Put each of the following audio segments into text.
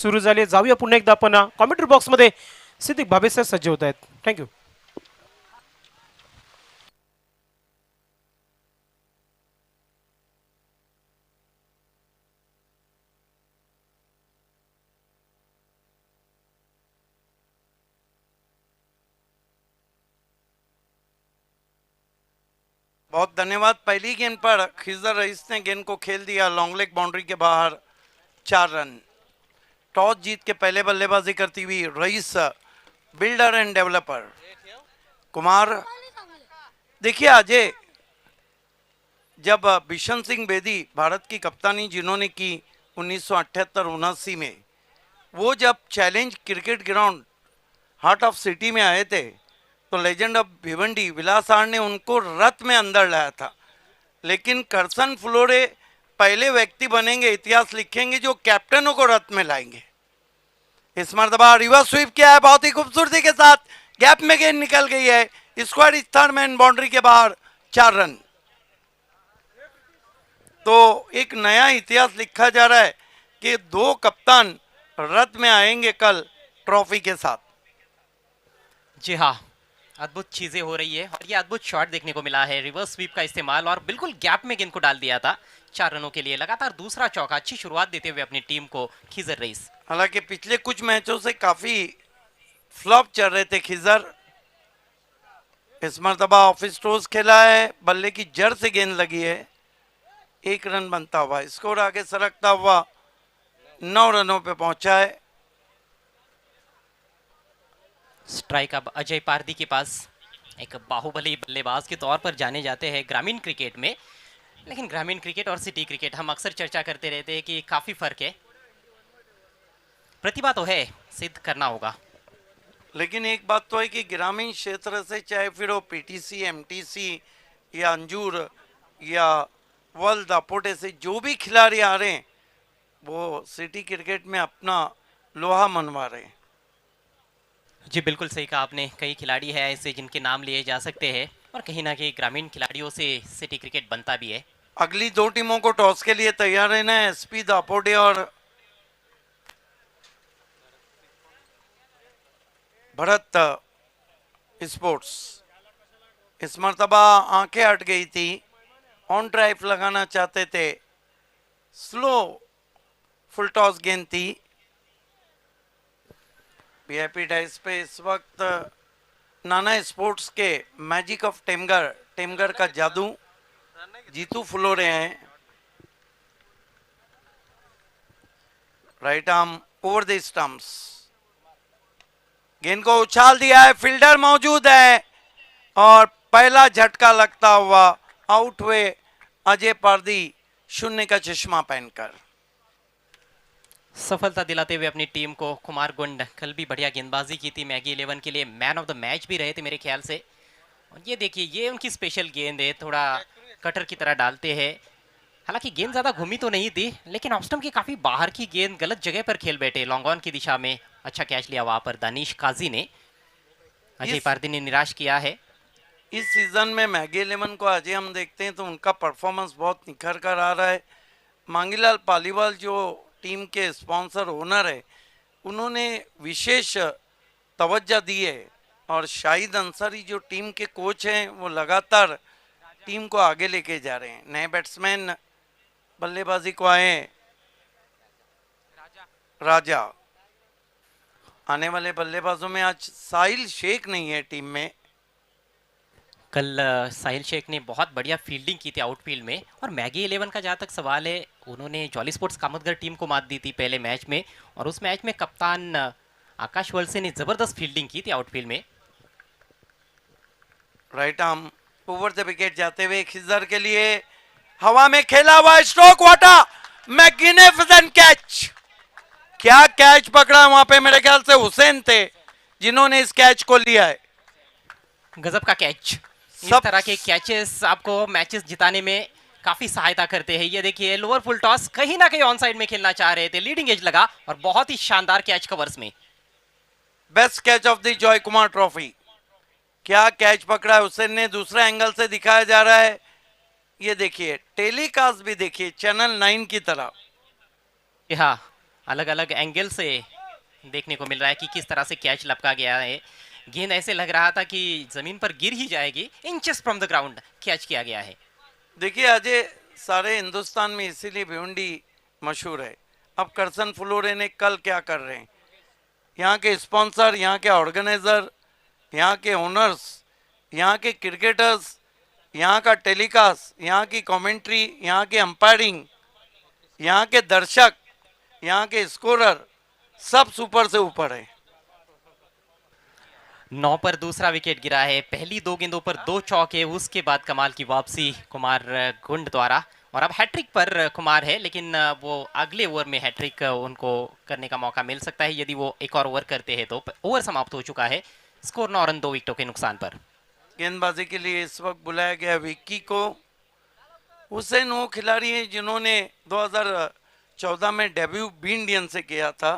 सुरू झाले. जाऊया पुन्हा एकदा आपण कॉमेंट्री बॉक्समध्ये. सिद्दीक भाबे सर सज्ज होत आहेत. थँक्यू. बहुत धन्यवाद। पहली गेंद पर खिजर रईस ने गेंद को खेल दिया लॉन्ग लेग बाउंड्री के बाहर, 4 रन। टॉस जीत के पहले बल्लेबाजी करती हुई rice, builder and developer Kumar. देखिए अजय, जब बिशन सिंह बेदी भारत की कप्तानी जिन्होंने की 1978-79 में, वो जब challenge cricket ground heart of city में आए थे तो legend of Bhiwandi Vilas R ने उनको रथ में अंदर लाया था। लेकिन करसन फ्लोरे पहले व्यक्ति बनेंगे, इतिहास लिखेंगे, जो कैप्टनों को रथ में लाएंगे। इस मरतबा रिवर्स स्वीप किया है बहुत ही खूबसूरती के साथ, गैप में गेंद निकल गई है। स्क्वायर इस थर्ड मैन बाउंड्री के बाहर, 4 रन। तो एक नया इतिहास लिखा जा रहा है कि 2 कप्तान रथ में आएंगे कल ट्रॉफी के साथ। जी हाँ, अद्भुत चीजें हो रही है और ये अद्भुत शॉट देखने को मिला है। रिवर्स स्वीप का इस्तेमाल और बिल्कुल गैप में गेंद को डाल दिया था। 4 रनों के लिए लगातार दूसरा चौका, अच्छी शुरुआत देते हुए अपनी टीम को खिजर रईस। हालांकि पिछले कुछ मैचों से काफी फ्लॉप चल रहे थे खिजर। इस मरतबा ऑफिस टोस खेला है, बल्ले की जड़ से गेंद लगी है। 1 रन बनता हुआ स्कोर आगे सरकता हुआ 9 रनों पे पहुंचा है। स्ट्राइक अब अजय पारदी के पास। एक बाहुबली बल्लेबाज के तौर पर जाने जाते हैं ग्रामीण क्रिकेट में, लेकिन ग्रामीण क्रिकेट और सिटी क्रिकेट हम अक्सर चर्चा करते रहते हैं कि काफी फर्क है। प्रतिभा तो है, सिद्ध करना होगा। लेकिन एक बात तो है कि ग्रामीण क्षेत्र से, चाहे फिर वो पीटीसी, एमटीसी या अंजूर या वर्ल्ड दापोटे से जो भी खिलाड़ी आ रहे हैं, वो सिटी क्रिकेट में अपना लोहा मनवा रहे हैं। जी बिल्कुल सही कहा आपने। कई खिलाड़ी हैं ऐसे जिनके नाम लिए जा सकते हैं और कहीं ना कहीं ग्रामीण खिलाड़ियों से सिटी क्रिकेट बनता भी है। अगली 2 टीमों को टॉस के लिए तैयार रहना है, एसपी दापोटे और भरत स्पोर्ट्स। इस मरतबा आंखें हट गई थी, ऑन ड्राइव लगाना चाहते थे, स्लो फुल टॉस गेंद थी। वीआईपी डाइस पे इस वक्त नाना स्पोर्ट्स के मैजिक ऑफ टेमगर का जादू जीतू फ्लोरे हैं। Right arm over the stumps, गेंद को उछाल दिया है, फील्डर मौजूद है और पहला झटका लगता हुआ आउट हुए अजय पारदी, 0 का चश्मा पहनकर। सफलता दिलाते हुए अपनी टीम को कुमार गुंड। कल भी बढ़िया गेंदबाजी की थी, मैगी 11 के लिए मैन ऑफ द मैच भी रहे थे मेरे ख्याल से। और ये देखिए, ये उनकी स्पेशल गेंद है, थोड़ा कटर की तरह डालते हैं। हालांकि गेंद ज्यादा घूमी तो नहीं थी, लेकिन ऑफ स्टंप के काफी बाहर की गेंद, गलत जगह पर खेल बैठे, लॉन्ग ऑन की दिशा में। अच्छा कैच लिया वहां पर दानिश काजी ने। अजय पारदी ने निराश किया है। इस सीजन में मैगी 11 को अजय हम देखते हैं तो उनका परफॉर्मेंस बहुत निखर कर आ रहा है। मांगीलाल पालीवाल जो टीम के स्पॉन्सर ओनर है, उन्होंने विशेष तवज्जो दी है और शाहिद अंसारी जो टीम के कोच हैं, वो लगातार टीम को आगे लेके जा रहे हैं। नए बैट्समैन बल्लेबाजी को आए, राजा। आने वाले बल्लेबाजों में आज साहिल शेख नहीं है टीम में। कल साहिल शेख ने बहुत बढ़िया फील्डिंग की थी आउटफील्ड में। और मैगी 11 का जहाँ तक सवाल है, उन्होंने जॉली स्पोर्ट्स कामतगर टीम को मात दी थी पहले मैच में, और उस मैच में कप्तान आकाश वलसे ने जबरदस्त फील्डिंग की थी आउटफील्ड में। Right arm over the wicket जाते हुए खिजर के लिए हवा में खेला हुआ स्ट्रोक वाटा, मैग्निफिसेंट कैच। क्या कैच पकड़ा वहां पे, मेरे ख्याल से हुसैन थे जिन्होंने इस कैच को लिया है। गजब का कैच। इस तरह के कैचेस आपको मैचेस जिताने में काफी सहायता करते हैं। ये देखिए, लोअर फुल टॉस कहीं ना कहीं ऑन साइड में खेलना चाह रहे थे, लीडिंग एज लगा और बहुत ही शानदार कैच कवर्स में। Best catch of the Joy Kumar trophy. क्या कैच पकड़ा है हुसैन ने, दूसरा एंगल से दिखाया जा रहा है। ये देखिए, टेलीकास्ट भी देखिए चैनल 9 की तरह। हाँ, अलग अलग एंगल से देखने को मिल रहा है कि किस तरह से कैच लपका गया है। गेंद ऐसे लग रहा था कि जमीन पर गिर ही जाएगी, inches from the ground catch किया गया है। देखिए अजय, सारे हिंदुस्तान में इसीलिए भिवंडी मशहूर है। अब करसन फुलोरे ने कल क्या कर रहे हैं, यहाँ के स्पॉन्सर, यहाँ के ऑर्गेनाइजर, यहाँ के ओनर्स, यहाँ के क्रिकेटर्स, यहाँ का टेलीकास्ट, यहाँ की कमेंट्री, यहाँ की अंपायरिंग, यहाँ के दर्शक, यहाँ के स्कोरर, सब सुपर से ऊपर है। 9 पर दूसरा विकेट गिरा है, पहली 2 गेंदों पर 2 चौके, उसके बाद कमाल की वापसी कुमार गुंड द्वारा। और अब हैट्रिक पर कुमार है, लेकिन वो अगले ओवर में हैट्रिक उनको करने का मौका मिल सकता है यदि वो एक और ओवर करते हैं तो। ओवर समाप्त हो चुका है, स्कोर 9 रन 2 विकेटों के नुकसान पर। गेंदबाजी के लिए इस वक्त बुलाया गया विक्की को। हुसैन वो खिलाड़ी है जिन्होंने 2014 में डेब्यू बी इंडियन से किया था।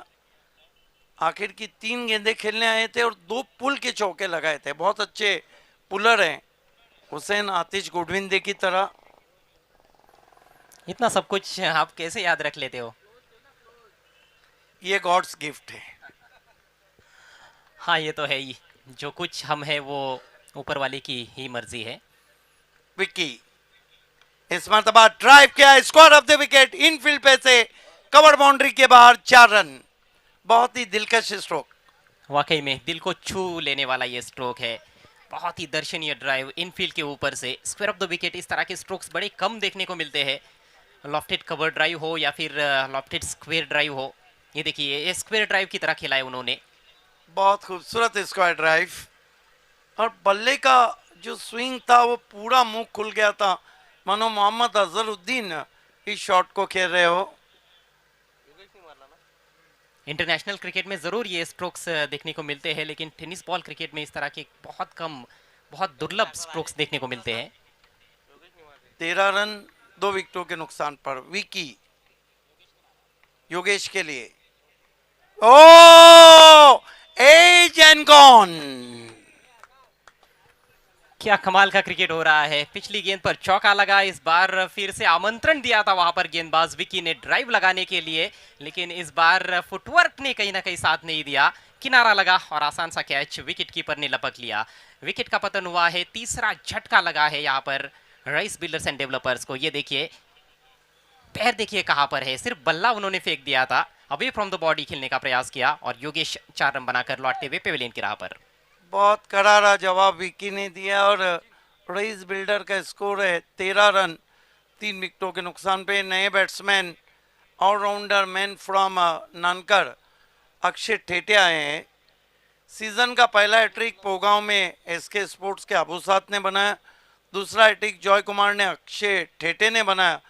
आखिर की 3 गेंदें खेलने आए थे और 2 पुल के चौके लगाए थे। बहुत अच्छे पुलर हैं हुसैन, आतिश गुडविंदे की तरह। इतना सब कुछ आप कैसे याद रख लेते हो? ये गॉड्स गिफ्ट है। हाँ, ये तो है ही, जो कुछ हम है वो ऊपर वाले की ही मर्जी है। विक्की इस मरतबा ड्राइव किया, score of the wicket, Enfield पे से कवर बाउंड्री के बाहर 4 रन। बहुत ही दिलकश स्ट्रोक, वाकई में दिल को छू लेने वाला ये स्ट्रोक है। बहुत ही दर्शनीय ड्राइव इनफील्ड के ऊपर से, स्क्वायर ऑफ द विकेट। इस तरह के स्ट्रोक्स बड़े कम देखने को मिलते हैं, लॉफ्टेड कवर ड्राइव हो या फिर लॉफ्टेड स्क्वायर ड्राइव हो। ये देखिए, ये स्क्वायर ड्राइव की तरह खेला है उन्होंने। बहुत खूबसूरत स्क्वायर ड्राइव। और बल्ले का जो स्विंग था वो पूरा मुंह खुल गया था, मानो मोहम्मद अजहरुद्दीन इस शॉट को खेल रहे हो। इंटरनेशनल क्रिकेट में ज़रूर ये स्ट्रोक्स देखने को मिलते हैं, लेकिन टेनिस बॉल क्रिकेट में इस तरह के बहुत कम, बहुत दुर्लभ स्ट्रोक्स देखने को मिलते हैं। 13 रन 2 विकेटों के नुकसान पर। विकी योगेश के लिए, ओ एज एंड गॉन। क्या कमाल का क्रिकेट हो रहा है। पिछली गेंद पर चौका लगा, इस बार फिर से आमंत्रण दिया था वहां पर गेंदबाज विकी ने ड्राइव लगाने के लिए, लेकिन इस बार फुटवर्क ने कहीं ना कहीं साथ नहीं दिया। किनारा लगा और आसान सा कैच विकेट कीपर ने लपक लिया। विकेट का पतन हुआ है, तीसरा झटका लगा है यहाँ पर राइस बिल्डर्स एंड डेवलपर्स को। ये देखिए, पैर देखिए कहां पर है, सिर्फ बल्ला उन्होंने फेंक दिया था, अवे फ्रॉम द बॉडी खेलने का प्रयास किया और योगेश 4 रन बनाकर लौटते हुए पेविलियन की राह पर। बहुत करारा जवाब विकी ने दिया और रईस बिल्डर का स्कोर है 13 रन 3 विकेटों के नुकसान पे। नए बैट्समैन ऑलराउंडर मैन फ्रॉम नानकर अक्षय ठेटे आए हैं। सीजन का पहला हैट्रिक पोगांव में एसके स्पोर्ट्स के अबू साथ ने बनाया, दूसरा हैट्रिक जॉय कुमार ने अक्षय ठेटे ने बनाया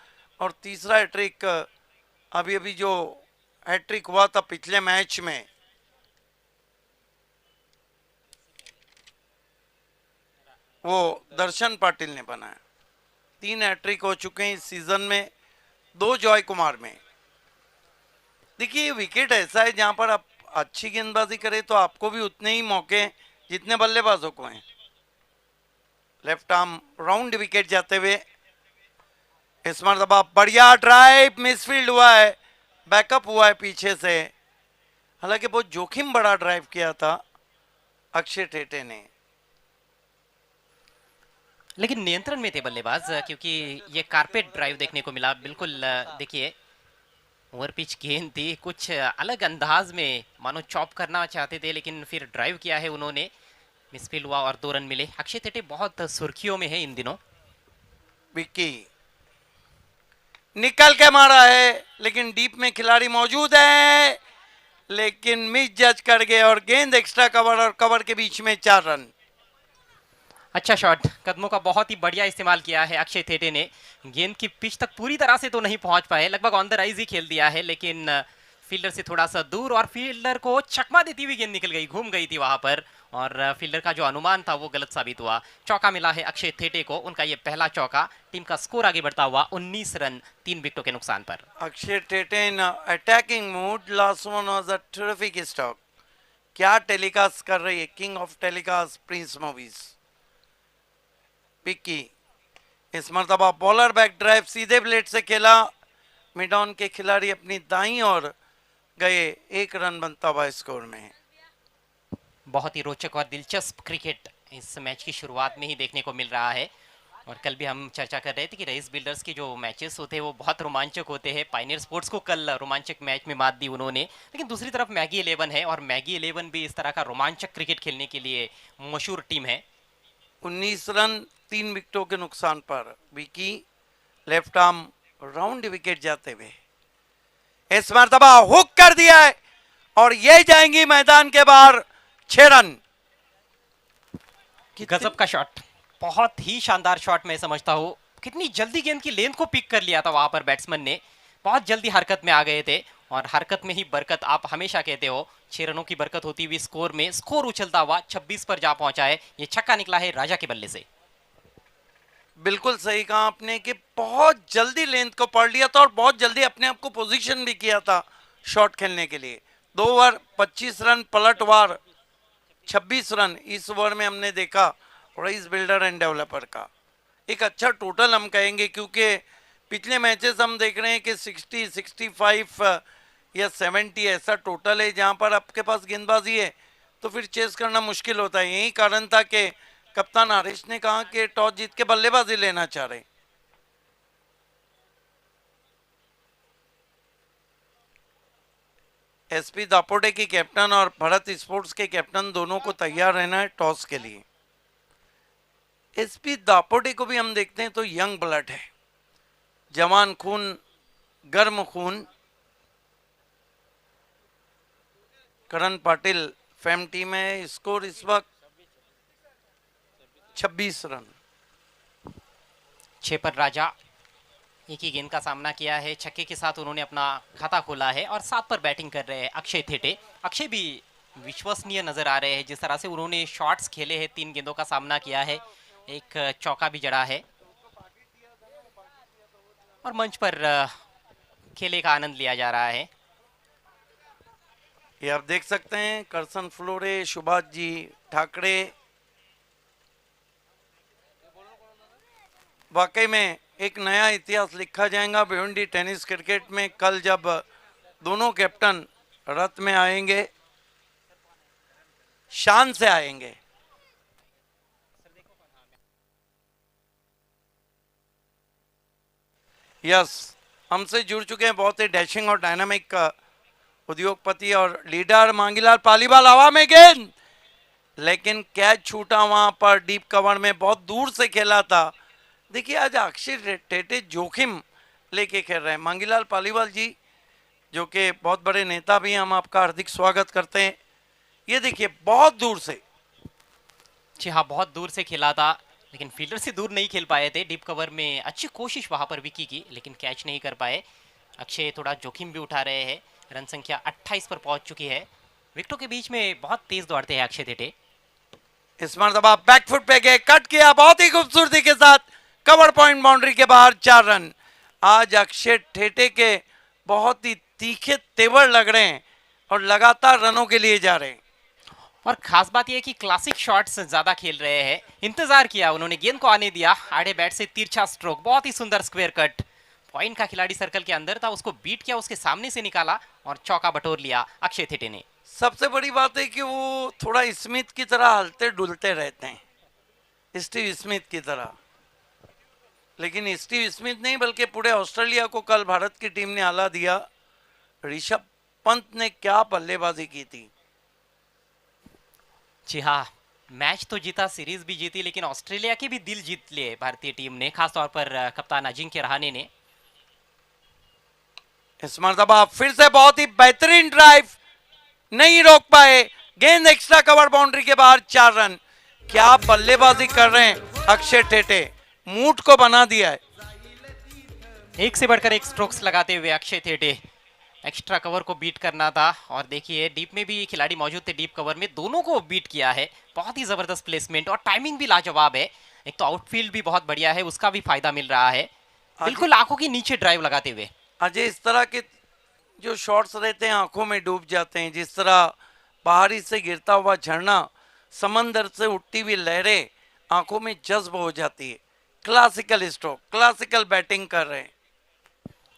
और तीसरा हैट्रिक अभी अभी जो हैट्रिक हुआ था पिछले मैच में, वो दर्शन पाटिल ने बनाया। 3 हैट्रिक हो चुके हैं इस सीजन में, 2 जॉय कुमार में। देखिए, विकेट ऐसा है जहां पर आप अच्छी गेंदबाजी करें तो आपको भी उतने ही मौके जितने बल्लेबाजों को हैं। लेफ्ट आर्म राउंड विकेट जाते हुए इस मरतबा बढ़िया ड्राइव, मिसफील्ड हुआ है, बैकअप हुआ है पीछे से। हालांकि बहुत जोखिम बड़ा ड्राइव किया था अक्षय ठेटे ने, लेकिन नियंत्रण में थे बल्लेबाज, क्योंकि ये कारपेट ड्राइव देखने को मिला। बिल्कुल देखिए, ओवर पिच गेंद थी, कुछ अलग अंदाज में मानो चॉप करना चाहते थे, लेकिन फिर ड्राइव किया है उन्होंने, मिसफील्ड हुआ और 2 रन मिले। अक्षय ठेटे बहुत सुर्खियों में है इन दिनों। विक्की निकल के मारा है, लेकिन डीप में खिलाड़ी मौजूद है, लेकिन मिस जज कर गए और गेंद एक्स्ट्रा कवर और कवर के बीच में 4 रन। अच्छा शॉट, कदमों का बहुत ही बढ़िया इस्तेमाल किया है अक्षय ठेटे ने। गेंद की पिच तक पूरी तरह से तो नहीं पहुंच पाए, लगभग ऑन द राइज ही खेल दिया है, लेकिन फील्डर से थोड़ा सा दूर और फील्डर को चकमा देती हुई गेंद निकल गई, घूम गई थी वहां पर और फील्डर का जो अनुमान था वो गलत साबित हुआ। चौका मिला है अक्षय ठेटे को, उनका ये पहला चौका। टीम का स्कोर आगे बढ़ता हुआ 19 रन 3 विकेटों के नुकसान पर। Akshay Thete in attacking mood, last one was a terrific stroke. क्या टेलीकास्ट कर रही है king of telecast prince movies. Vicky इस मरतबा बॉलर बैक ड्राइव सीधे ब्लेड से खेला, मिड ऑन के खिलाड़ी अपनी दाईं और गए, 1 रन बनता हुआ स्कोर में। बहुत ही रोचक और दिलचस्प क्रिकेट इस मैच की शुरुआत में ही देखने को मिल रहा है। और कल भी हम चर्चा कर रहे थे कि रईस बिल्डर्स के जो मैचेस होते हैं वो बहुत रोमांचक होते हैं। पायनियर स्पोर्ट्स को कल रोमांचक मैच में मात दी उन्होंने, लेकिन दूसरी तरफ मैगी 11 है और मैगी 11 भी इस तरह का रोमांचक क्रिकेट खेलने के लिए मशहूर टीम है। 19 रन 3 विकेटों के नुकसान पर Vicky left arm round wicket जाते हुए इस मरतबा हुक कर दिया है और ये जाएंगी मैदान के बाहर 6 रन। गजब का शॉट, बहुत ही शानदार शॉट मैं समझता हूँ। कितनी जल्दी गेंद की लेंथ को पिक कर लिया था वहां पर बैट्समैन ने, बहुत जल्दी हरकत में आ गए थे। और हरकत में ही बरकत, आप हमेशा कहते हो 6 रनों की बरकत होती हुई स्कोर में स्कोर उछलता हुआ 26 पर जा पहुंचा है। ये छक्का निकला है राजा के बल्ले से। बिल्कुल सही कहा आपने कि बहुत जल्दी लेंथ को पढ़ लिया था और बहुत जल्दी अपने आप को पोजीशन भी किया था शॉट खेलने के लिए। 2 ओवर 25 रन पलटवार 26 रन इस ओवर में हमने देखा रईस बिल्डर एंड डेवलपर का। एक अच्छा टोटल हम कहेंगे, क्योंकि पिछले मैचेस हम देख रहे हैं कि 60, 65 या 70 ऐसा टोटल है जहां पर आपके पास गेंदबाजी है तो फिर चेस करना मुश्किल होता है। यही कारण था कि कप्तान हरीश ने कहा कि टॉस जीत के बल्लेबाजी लेना चाह रहे। एसपी दापोटे की कैप्टन और भारत स्पोर्ट्स के कैप्टन दोनों को तैयार रहना है टॉस के लिए। एसपी दापोटे को भी हम देखते हैं तो यंग ब्लड है, जवान खून, गर्म खून। करण पाटिल फेम टीम है। स्कोर इस वक्त 26 रन। 6 पर राजा एक ही गेंद का सामना किया है, छक्के के साथ उन्होंने अपना खाता खोला है। और 7 पर बैटिंग कर रहे हैं अक्षय थेटे। अक्षय भी विश्वसनीय नजर आ रहे हैं जिस तरह से उन्होंने शॉट्स खेले हैं, 3 गेंदों का सामना किया है, एक चौका भी जड़ा है और मंच पर खेले का आनंद लिया जा रहा है। ये आप देख सकते हैं करसन फ्लोरे, सुभाष जी ठाकरे। वाकई में एक नया इतिहास लिखा जाएगा भिवंडी टेनिस क्रिकेट में कल जब दोनों कैप्टन रथ में आएंगे, शान से आएंगे। यस, हमसे जुड़ चुके हैं बहुत ही डैशिंग और डायनामिक उद्योगपति और लीडर मांगीलाल पालीवाल। हवा में गेंद, लेकिन कैच छूटा वहां पर डीप कवर में, बहुत दूर से खेला था। देखिए आज अक्षय टेटे जोखिम लेके खेल रहे हैं। मांगीलाल पालीवाल जी जो कि बहुत बड़े नेता भी हैं, हम आपका हार्दिक स्वागत करते हैं। ये देखिए बहुत दूर से, जी हाँ, बहुत दूर से खेला था लेकिन फील्डर से दूर नहीं खेल पाए थे। डीप कवर में अच्छी कोशिश वहां पर विकी की, लेकिन कैच नहीं कर पाए। अक्षय थोड़ा जोखिम भी उठा रहे हैं। रन संख्या 28 पर पहुंच चुकी है। विकेटों के बीच में बहुत तेज दौड़ते हैं अक्षय थेटे। इस मरतबा बैकफुट पे गए, कट किया बहुत ही खूबसूरती के साथ, कवर पॉइंट बाउंड्री के बाहर 4 रन। आज अक्षय ठेटे के बहुत ही तीखे तेवर लग रहे हैं और लगातार रनों के लिए जा रहे हैं। और खास बात यह है कि क्लासिक शॉट्स ज्यादा खेल रहे हैं। इंतजार किया उन्होंने, गेंद को आने दिया, आड़े बैट से तिरछा स्ट्रोक, बहुत ही सुंदर स्क्वायर कट। पॉइंट का खिलाड़ी सर्कल के अंदर था, उसको बीट किया, उसके सामने से निकाला और चौका बटोर लिया अक्षय थेटे ने। सबसे बड़ी बात है कि वो थोड़ा स्मिथ की तरह हलते डुलते रहते हैं, स्टीव स्मिथ की तरह। लेकिन स्टीव स्मिथ नहीं बल्कि पूरे ऑस्ट्रेलिया को कल भारत की टीम ने हला दिया। ऋषभ पंत ने क्या बल्लेबाजी की थी। जी हाँ, मैच तो जीता, सीरीज भी जीती, लेकिन ऑस्ट्रेलिया के भी दिल जीत लिए भारतीय टीम ने, खासतौर पर कप्तान अजिंक्य रहाणे ने। इस मरतबा फिर से बहुत ही बेहतरीन ड्राइव, नहीं रोक पाए, गेंद एक्स्ट्रा कवर बाउंड्री के बाहर 4 रन। क्या बल्लेबाजी कर रहे हैं अक्षय ठेटे, मूड को बना दिया है। एक से बढ़कर एक स्ट्रोक्स लगाते हुए अक्षय थेटे, एक्स्ट्रा कवर को बीट करना था। और देखिए डीप में भी खिलाड़ी मौजूद थे, डीप कवर में दोनों को बीट किया है। बहुत ही जबरदस्त प्लेसमेंट और टाइमिंग भी लाजवाब है। एक तो आउटफील्ड भी बहुत बढ़िया है, उसका भी फायदा मिल रहा है, बिल्कुल आंखों के नीचे ड्राइव लगाते हुए। अजय, इस तरह के जो शॉट्स रहते हैं आंखों में डूब जाते हैं, जिस तरह बाहरी से गिरता हुआ झरना, समंदर से उठती हुई लहरें आंखों में जज्ब हो जाती है। क्लासिकल स्ट्रोक, क्लासिकल बैटिंग कर रहे हैं।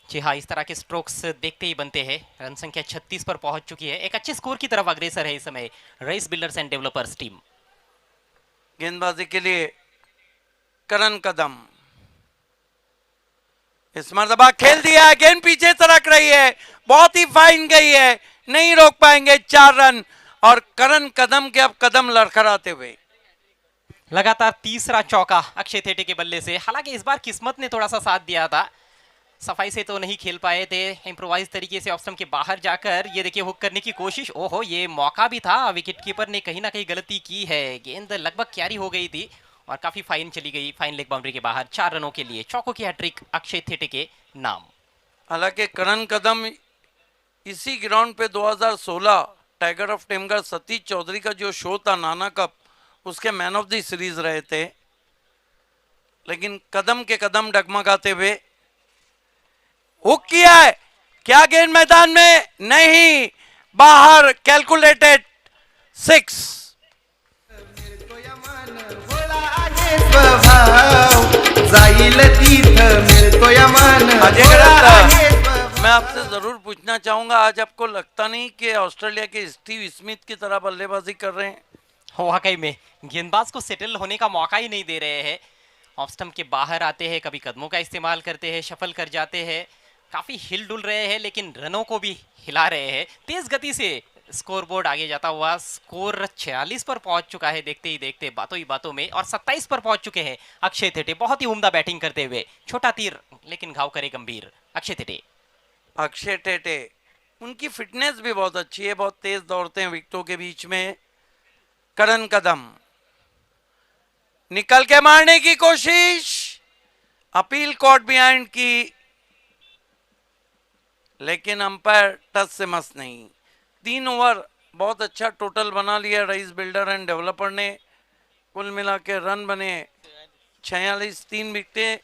जी हाँ, इस तरह के स्ट्रोक्स देखते ही बनते हैं। रन संख्या 36 पर पहुंच चुकी है, एक अच्छे स्कोर की तरफ अग्रसर है इस समय rice builders and developers team. गेंदबाजी के लिए करण कदम, इस मर्तबा खेल दिया है, गेंद पीछे सरक रही है, बहुत ही फाइन गई है, नहीं रोक पाएंगे 4 रन। और करण कदम के अब कदम लड़खड़ाते हुए लगातार तीसरा चौका अक्षय थेटे के बल्ले से। हालांकि इस बार किस्मत ने थोड़ा सा साथ दिया था, सफाई से तो नहीं खेल पाए थे। इम्प्रोवाइज तरीके से ऑफ स्टंप के बाहर जाकर ये देखिए हुक करने की कोशिश, ओहो ये मौका भी था, विकेट कीपर ने कहीं ना कहीं गलती की है। गेंद लगभग क्यारी हो गई थी और काफी फाइन चली गई, फाइन लेग बाउंड्री के बाहर। 4 रनों के लिए चौकों की हैट्रिक अक्षय थेटे के नाम। हालांकि करण कदम इसी ग्राउंड पे 2016 टाइगर ऑफ टेमगर सतीश चौधरी का जो शो था नाना कप, उसके मैन ऑफ द सीरीज रहे थे। लेकिन कदम के कदम डगमगाते हुए हुक किया है, क्या गेंद मैदान में नहीं, बाहर, कैलकुलेटेड 6। जाईल तीर्थ मिळतो या मान। मैं आपसे जरूर पूछना चाहूंगा, आज आपको लगता नहीं कि ऑस्ट्रेलिया के स्टीव स्मिथ की तरह बल्लेबाजी कर रहे हैं? वाकई में गेंदबाज को सेटल होने का मौका ही नहीं दे रहे हैं। ऑफ स्टंप के बाहर आते हैं, कभी कदमों का इस्तेमाल करते हैं, शफल कर जाते हैं, काफी हिल डुल रहे हैं लेकिन रनों को भी हिला रहे हैं। तेज गति से स्कोरबोर्ड आगे जाता हुआ स्कोर 46 पर पहुंच चुका है देखते ही देखते, बातों ही बातों में। और 27 पर पहुंच चुके हैं अक्षय थेटे, बहुत ही उम्दा बैटिंग करते हुए। छोटा तीर लेकिन घाव करे गंभीर अक्षय थेटे। अक्षय टेटे, उनकी फिटनेस भी बहुत अच्छी है, बहुत तेज दौड़ते हैं विकेटों के बीच में। करण कदम निकल के मारने की कोशिश, अपील कोर्ट बिहाइंड की, लेकिन अंपायर टच से मस नहीं। 3 ओवर बहुत अच्छा टोटल बना लिया रईस बिल्डर एंड डेवलपर ने। कुल मिला के रन बने 46, 3 विकेटें।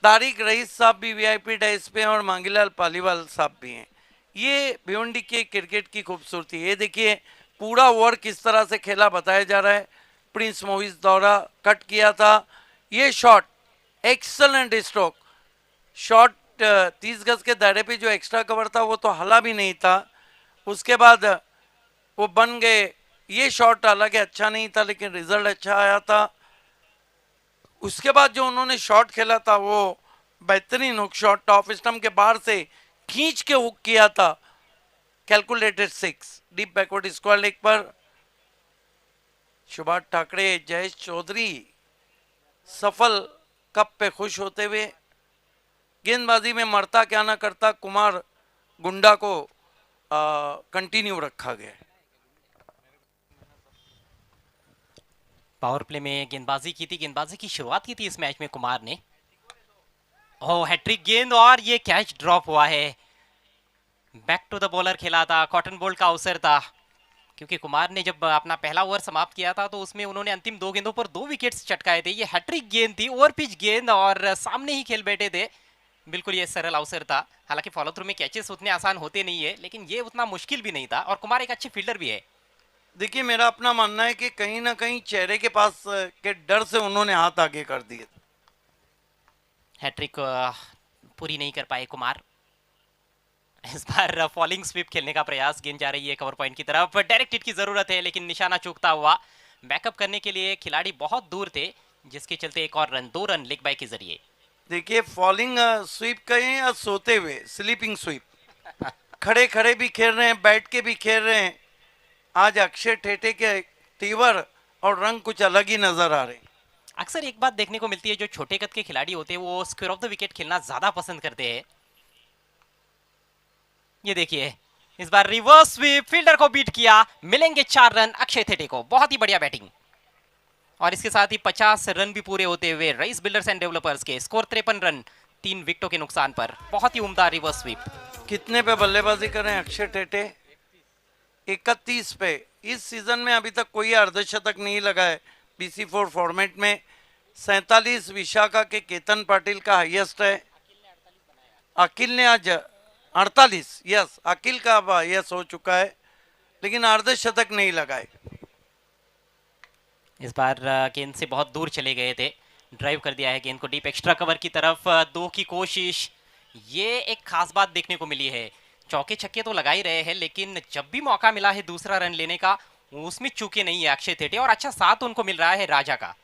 तारिक रईस साहब भी वीआईपी डाइस पे और मांगीलाल पालीवाल साहब भी हैं। ये भिवंडी के क्रिकेट की खूबसूरती। ये देखिए पूरा ओवर किस तरह से खेला बताया जा रहा है। प्रिंस मोहित दौरा कट किया था, ये शॉट एक्सलेंट स्ट्रोक, शॉट 30 गज के दायरे पे जो एक्स्ट्रा कवर था वो तो हला भी नहीं था, उसके बाद वो बन गए। ये शॉट हालांकि अच्छा नहीं था लेकिन रिजल्ट अच्छा आया था। उसके बाद जो उन्होंने शॉट खेला था वो बेहतरीन हुक शॉट, टॉप स्टंप के बाहर से खींच के हुक किया था, calculated 6। Deep backward square leg पर सुभाष ठाकरे, जयेश चौधरी सफल कप पे खुश होते हुए। गेंदबाजी में मरता क्या ना करता कुमार गुंडा को कंटिन्यू रखा गया। पावर प्ले में गेंदबाजी की थी, गेंदबाजी की शुरुआत की थी इस मैच में कुमार ने। ओह हैट्रिक गेंद और ये कैच ड्रॉप हुआ है। बैक टू द बॉलर खेला था, कॉटन बोल्ट का अवसर था, क्योंकि कुमार ने जब अपना पहला ओवर समाप्त किया था तो उसमें उन्होंने अंतिम 2 गेंदों पर 2 विकेट्स चटकाए थे। ये हैट्रिक गेंद थी, ओवर पिच गेंद और सामने ही खेल बैठे थे। बिल्कुल ये सरल अवसर था। हालांकि फॉलो थ्रू में कैचेस उतने आसान होते नहीं है लेकिन ये उतना मुश्किल भी नहीं था और कुमार एक अच्छे फील्डर भी है। देखिए मेरा अपना मानना है कि कहीं ना कहीं चेहरे के पास के डर से उन्होंने हाथ आगे कर दिए। हैट्रिक पूरी नहीं कर पाए कुमार। इस बार फॉलिंग स्वीप खेलने का प्रयास, गेंद जा रही है कवर पॉइंट की तरफ, डायरेक्ट हिट की जरूरत है लेकिन निशाना चूकता हुआ। बैकअप करने के लिए खिलाड़ी बहुत दूर थे जिसके चलते एक और रन, 2 रन लेग बाय के जरिए। देखिए फॉलिंग स्वीप कहें या सोते हुए स्लीपिंग स्वीप, खड़े खड़े भी खेल रहे हैं, बैठ के भी खेल रहे हैं। आज अक्षय ठेठे के तीवर और रंग कुछ अलग ही नजर आ रहे हैं। अक्सर एक बात देखने को मिलती है, जो छोटे कद के खिलाड़ी होते हैं वो स्क्वायर ऑफ द विकेट खेलना ज्यादा पसंद करते हैं। ये देखिए इस बार रिवर्स स्वीप, फील्डर को बीट किया, मिलेंगे 4 रन अक्षय थेटे को। बहुत ही बढ़िया बैटिंग और इसके साथ ही 50 रन भी पूरे होते हुए रईस बिल्डर्स एंड डेवलपर्स के। स्कोर 53 रन 3 विकेटों के नुकसान पर। बहुत ही उम्दा रिवर्स स्वीप। कितने पे बल्लेबाजी कर रहे हैं अक्षय ठेठे? 31 पे। इस सीजन में अभी तक कोई अर्धशतक नहीं लगा है BC4 फॉर्मेट में। 47 विशाखा के केतन पाटिल का हाईएस्ट है। अकिल ने आज 48, यस अकिल का अब हाईएस्ट हो चुका है लेकिन अर्धशतक नहीं लगाए। इस बार गेंद से बहुत दूर चले गए थे, ड्राइव कर दिया है गेंद को डीप एक्स्ट्रा कवर की तरफ। 2 की कोशिश, ये एक खास बात देखने को मिली है। चौके छक्के तो लगा ही रहे हैं, लेकिन जब भी मौका मिला है दूसरा रन लेने का, उसमें चूके नहीं है अक्षय थेटे, और अच्छा साथ उनको मिल रहा है राजा का।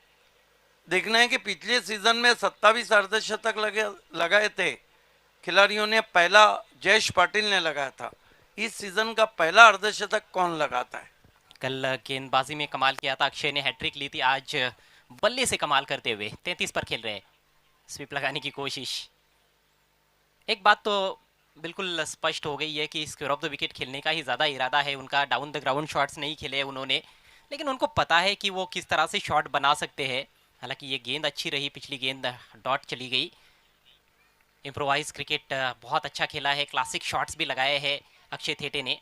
देखना है कि पिछले सीजन में 27 अर्धशतक लगाए थे खिलाड़ियों ने, पहला जयेश पाटिल ने लगाया था। इस सीजन का पहला अर्धशतक कौन लगाता है? कल गेंदबाजी में कमाल किया था अक्षय ने, हैट्रिक ली थी। आज बल्ले से कमाल करते हुए 33 पर खेल रहे हैं, स्वीप लगाने की कोशिश। एक बात तो बिल्कुल स्पष्ट हो गई है कि स्क्वायर ऑफ द विकेट खेलने का ही ज़्यादा इरादा है उनका। डाउन द ग्राउंड शॉट्स नहीं खेले उन्होंने, लेकिन उनको पता है कि वो किस तरह से शॉट बना सकते हैं। हालांकि ये गेंद अच्छी रही, पिछली गेंद डॉट चली गई। इम्प्रोवाइज क्रिकेट बहुत अच्छा खेला है, क्लासिक शॉट्स भी लगाए हैं अक्षय थेटे ने।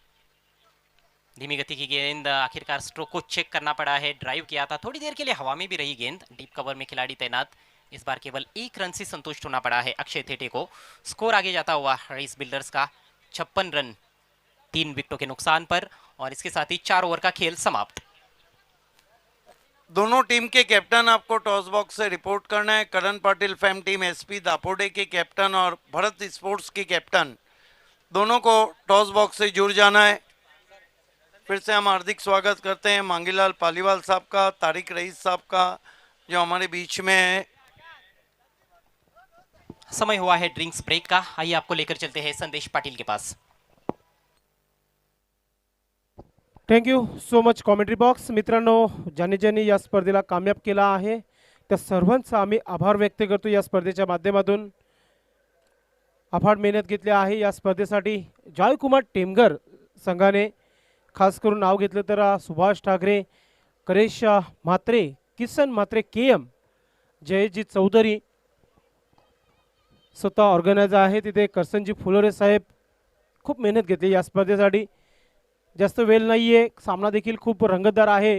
धीमी गति की गेंद, आखिरकार स्ट्रोक को चेक करना पड़ा है। ड्राइव किया था, थोड़ी देर के लिए हवा में भी रही गेंद। डीप कवर में खिलाड़ी तैनात, इस बार केवल 1 रन से संतुष्ट होना पड़ा है अक्षय थेटे को। स्कोर आगे जाता हुआ रईस बिल्डर्स का 56 रन 3 विकेटों के नुकसान पर, और इसके साथ ही 4 ओवर का खेल समाप्त। दोनों टीम के कैप्टन आपको टॉस बॉक्स से रिपोर्ट करना है। करण Patil fam team SP Dapode के कैप्टन और भरत स्पोर्ट्स के कैप्टन, दोनों को टॉस बॉक्स से जुड़ जाना है। फिर से हम हार्दिक स्वागत करते हैं मांगीलाल पालीवाल साहब का, तारिक रईस साहब का, जो हमारे बीच में है। समय हुआ है ड्रिंक्स ब्रेक का, आइए आपको लेकर चलते हैं संदेश पाटिल के पास। Thank you so much commentary box. मित्रांनो, ज्यांनी ज्यांनी या स्पर्धेला कामयाब केला आहे त्या सर्वांचा आम्ही आभार व्यक्त करतो. या स्पर्धेच्या माध्यमातून अफाट मेहनत घेतली आहे या स्पर्धेसाठी. जॉयकुमार टेमगर संघाने खास करून नाव घेतलं तर सुभाष ठाकरे, करेश म्हात्रे, किसन म्हात्रे, KM, जयजी चौधरी स्वतः ऑर्गनायझर आहे. तिथे करसनजी फुलोरे साहेब खूप मेहनत घेतली या स्पर्धेसाठी. जास्त वेळ नाहीये, सामना देखील खूप रंगतदार आहे.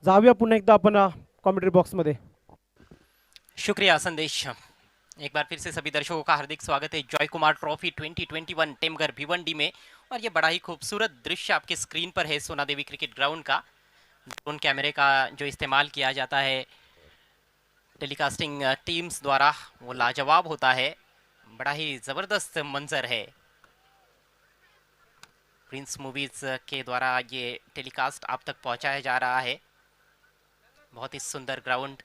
जाऊया पुन्हा एकदा आपण कॉमेंट्री बॉक्समध्ये. शुक्रिया संदेश. एक बार फिर से सभी दर्शकों का हार्दिक स्वागत है जॉय कुमार ट्रॉफी 2021 टेमघर भिवंडी में। और ये बड़ा ही खूबसूरत दृश्य आपके स्क्रीन पर है सोना देवी क्रिकेट ग्राउंड का। ड्रोन कैमरे का जो इस्तेमाल किया जाता है टेलीकास्टिंग टीम्स द्वारा, वो लाजवाब होता है। बड़ा ही ज़बरदस्त मंजर है। प्रिंस मूवीज़ के द्वारा ये टेलीकास्ट आप तक पहुंचाया जा रहा है। बहुत ही सुंदर ग्राउंड,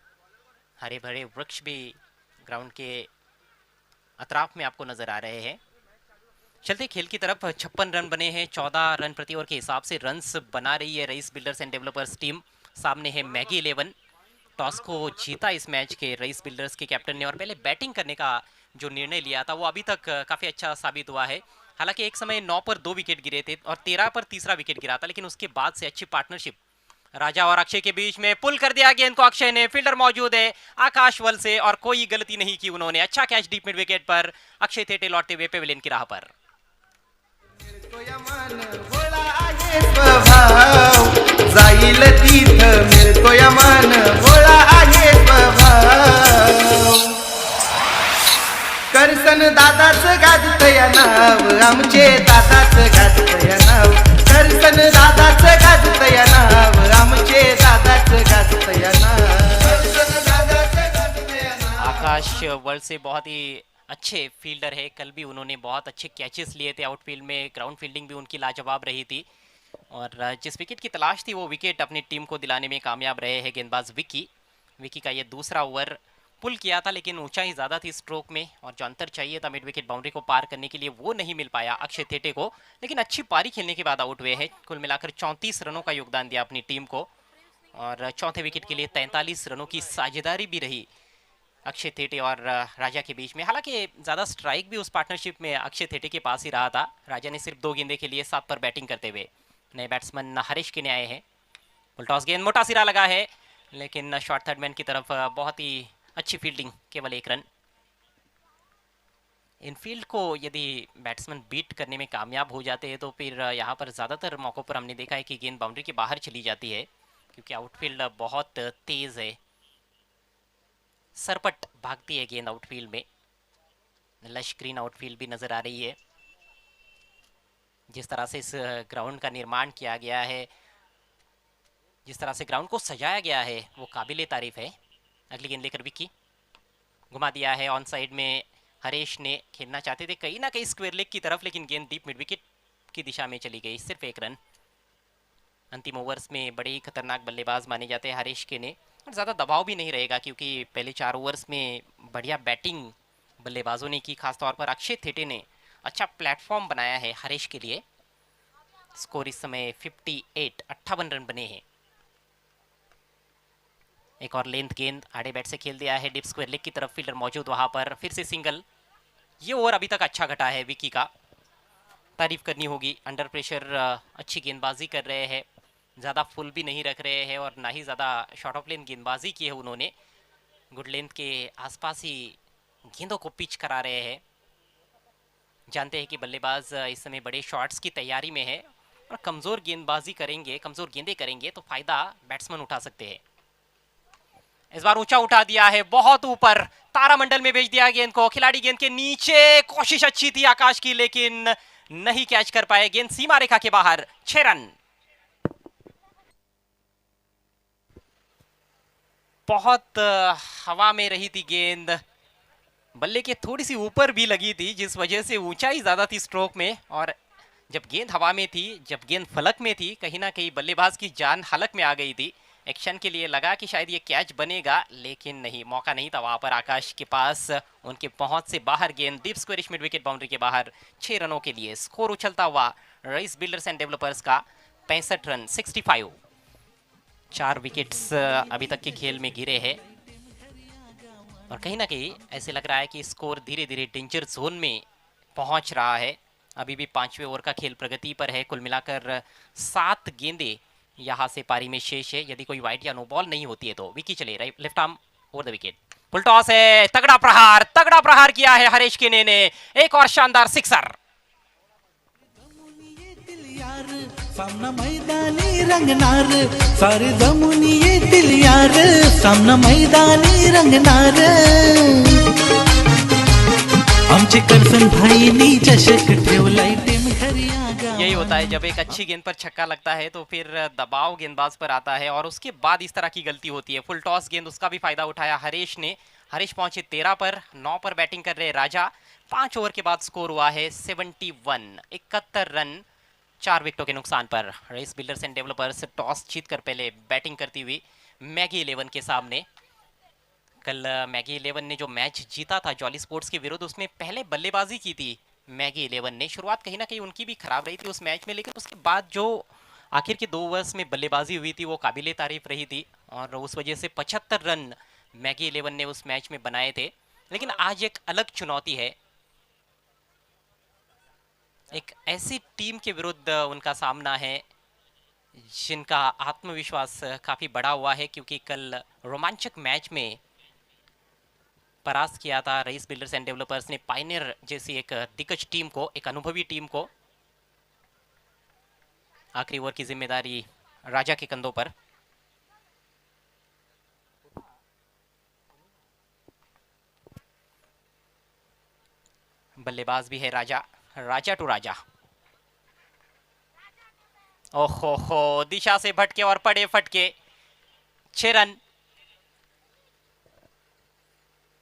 हरे भरे वृक्ष भी ग्राउंड के अतराफ में आपको नजर आ रहे हैं। चलते खेल की तरफ। 56 रन बने हैं, 14 रन प्रति ओवर के हिसाब से रन्स बना रही है rice builders and developers team. सामने है मैगी 11। टॉस को जीता इस मैच के रईस बिल्डर्स के कैप्टन ने, और पहले बैटिंग करने का जो निर्णय लिया था वो अभी तक काफ़ी अच्छा साबित हुआ है। हालांकि एक समय 9 पर 2 विकेट गिरे थे और 13 पर तीसरा विकेट गिरा था, लेकिन उसके बाद से अच्छी पार्टनरशिप राजा और अक्षय के बीच में। पुल कर दिया गेंद को अक्षय ने, फील्डर मौजूद है आकाश वल से, और कोई गलती नहीं की उन्होंने। अच्छा कैच डीप मिड विकेट पर, अक्षय थेटे लौटते हुए पेविलियन की राह पर। जाईल तीथ मिळतोय मान, भोळा आहे स्वभाव. करसन दादाच गाजतय नाव, आमचे दादाच गाजतय नाव. करसन दादाच गाजतय नाव, आमचे दादाच गाजतय नाव. आकाश वर्ल्ड से बहुत ही अच्छे फील्डर है। कल भी उन्होंने बहुत अच्छे कैचेस लिए थे आउटफील्ड में। ग्राउंड फील्डिंग भी उनकी लाजवाब रही थी, और जिस विकेट की तलाश थी वो विकेट अपनी टीम को दिलाने में कामयाब रहे हैं गेंदबाज विकी का ये दूसरा ओवर पुल किया था, लेकिन ऊंचाई ज़्यादा थी स्ट्रोक में, और जो अंतर चाहिए था मिड विकेट बाउंड्री को पार करने के लिए वो नहीं मिल पाया अक्षय थेटे को। लेकिन अच्छी पारी खेलने के बाद आउट हुए हैं। कुल मिलाकर 34 रनों का योगदान दिया अपनी टीम को, और चौथे विकेट के लिए 43 रनों की साझेदारी भी रही अक्षय थेटे और राजा के बीच में। हालांकि ज़्यादा स्ट्राइक भी उस पार्टनरशिप में अक्षय थेटे के पास ही रहा था। राजा ने सिर्फ 2 गेंदे के लिए 7 पर बैटिंग करते हुए। नए बैट्समैन हरीश के आए हैं। फुलटॉस गेंद, मोटा सिरा लगा है, लेकिन शॉर्ट थर्ड मैन की तरफ बहुत ही अच्छी फील्डिंग, केवल 1 रन। इनफील्ड को यदि बैट्समैन बीट करने में कामयाब हो जाते हैं तो फिर यहाँ पर ज़्यादातर मौक़ों पर हमने देखा है कि गेंद बाउंड्री के बाहर चली जाती है, क्योंकि आउटफील्ड बहुत तेज़ है। सरपट भागती है गेंद आउटफील्ड में। लश ग्रीन आउटफील्ड भी नज़र आ रही है। जिस तरह से इस ग्राउंड का निर्माण किया गया है, जिस तरह से ग्राउंड को सजाया गया है, वो काबिले तारीफ है। अगली गेंद लेकर विक्की, घुमा दिया है ऑन साइड में हरीश ने खेलना चाहते थे कहीं ना कहीं स्क्वायर लेग की तरफ, लेकिन गेंद डीप मिड विकेट की दिशा में चली गई, सिर्फ एक रन। अंतिम ओवर्स में बड़े ही खतरनाक बल्लेबाज माने जाते हैं हरीश के ने, और ज़्यादा दबाव भी नहीं रहेगा क्योंकि पहले 4 ओवर्स में बढ़िया बैटिंग बल्लेबाजों ने की, खासतौर पर अक्षय थेटे ने अच्छा प्लेटफॉर्म बनाया है हरीश के लिए। स्कोर इस समय 58 रन बने हैं। एक और लेंथ गेंद आड़े बैट से खेल दिया है डिप स्क्वायर लेग की तरफ, फील्डर मौजूद वहां पर, फिर से सिंगल। ये ओवर अभी तक अच्छा घटा है विकी का, तारीफ करनी होगी। अंडर प्रेशर अच्छी गेंदबाजी कर रहे हैं, ज़्यादा फुल भी नहीं रख रहे हैं और ना ही ज़्यादा शॉर्ट ऑफ लेन गेंदबाजी की है उन्होंने। गुड लेंथ के आसपास ही गेंदों को पिच करा रहे हैं। जानते हैं कि बल्लेबाज इस समय बड़े शॉट्स की तैयारी में है और कमज़ोर गेंदबाजी करेंगे, कमज़ोर गेंदें करेंगे तो फ़ायदा बैट्समैन उठा सकते हैं। इस बार ऊंचा उठा दिया है, बहुत ऊपर, तारामंडल में भेज दिया गेंद को। खिलाड़ी गेंद के नीचे, कोशिश अच्छी थी आकाश की लेकिन नहीं कैच कर पाए, गेंद सीमा रेखा के बाहर। 6 रन। बहुत हवा में रही थी गेंद, बल्ले के थोड़ी सी ऊपर भी लगी थी जिस वजह से ऊंचाई ज्यादा थी स्ट्रोक में, और जब गेंद हवा में थी, जब गेंद फलक में थी, कहीं ना कहीं बल्लेबाज की जान हलक में आ गई थी। एक्शन के लिए लगा कि शायद ये कैच बनेगा, लेकिन नहीं, मौका नहीं था वहां पर आकाश के पास। उनके पहुंच से बाहर गेंद deep squarish mid wicket boundary के बाहर। 6 रनों के लिए स्कोर उछलता हुआ रईस बिल्डर्स एंड डेवलपर्स का 65 रन 65। 4 विकेट्स अभी तक के खेल में गिरे हैं और कहीं ना कहीं ऐसे लग रहा है कि स्कोर धीरे धीरे डेंजर जोन में पहुंच रहा है। अभी भी 5वें ओवर का खेल प्रगति पर है। कुल मिलाकर 7 गेंदें यहां से पारी में शेष है। यदि कोई वाइड या नो बॉल नहीं होती है तो विकी चले right left arm over the wicket. Full toss है, तगड़ा प्रहार किया है हरीश केने ने, एक और शानदार सिक्सर। सामना मैदानी रंगणार, सारे जमुनी येतील यार, सामना मैदानी रंगणार, आमचे करसन भाईनी चषक ठेवलाय टीम घरी आगा। यही होता है जब एक अच्छी गेंद पर छक्का लगता है तो फिर दबाव गेंदबाज पर आता है और उसके बाद इस तरह की गलती होती है। फुल टॉस गेंद, उसका भी फायदा उठाया हरीश ने। हरीश पहुंचे 13 पर, 9 पर बैटिंग कर रहे राजा। 5 ओवर के बाद स्कोर हुआ है 71, 71 रन 4 विकेटों के नुकसान पर। Rice builders and developers toss जीतकर पहले बैटिंग करती हुई मैगी 11 के सामने। कल मैगी 11 ने जो मैच जीता था जॉली स्पोर्ट्स के विरुद्ध, उसमें पहले बल्लेबाजी की थी मैगी 11 ने। शुरुआत कहीं ना कहीं उनकी भी खराब रही थी उस मैच में, लेकिन उसके बाद जो आखिर के 2 ओवर्स में बल्लेबाजी हुई थी वो काबिले तारीफ रही थी और उस वजह से 75 रन मैगी 11 ने उस मैच में बनाए थे। लेकिन आज एक अलग चुनौती है, एक ऐसी टीम के विरुद्ध उनका सामना है जिनका आत्मविश्वास काफी बढ़ा हुआ है, क्योंकि कल रोमांचक मैच में परास्त किया था रईस बिल्डर्स एंड डेवलपर्स ने पायनियर जैसी एक दिग्गज टीम को, एक अनुभवी टीम को। आखिरी ओवर की जिम्मेदारी राजा के कंधों पर। बल्लेबाज भी है राजा, राजा टू राजा। ओहो हो, दिशा से भटके और पड़े फटके। 6 रन।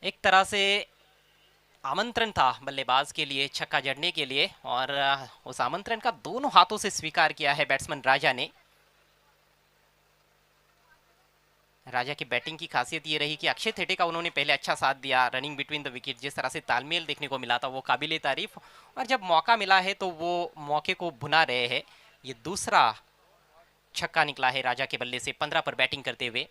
एक तरह से आमंत्रण था बल्लेबाज के लिए छक्का जड़ने के लिए और उस आमंत्रण का दोनों हाथों से स्वीकार किया है बैट्समैन राजा ने। राजा की बैटिंग की खासियत ये रही कि अक्षय थेटे का उन्होंने पहले अच्छा साथ दिया, रनिंग बिटवीन द विकेट, जिस तरह से तालमेल देखने को मिला था वो काबिले तारीफ, और जब मौका मिला है तो वो मौके को भुना रहे हैं। ये दूसरा छक्का निकला है राजा के बल्ले से 15 पर बैटिंग करते हुए।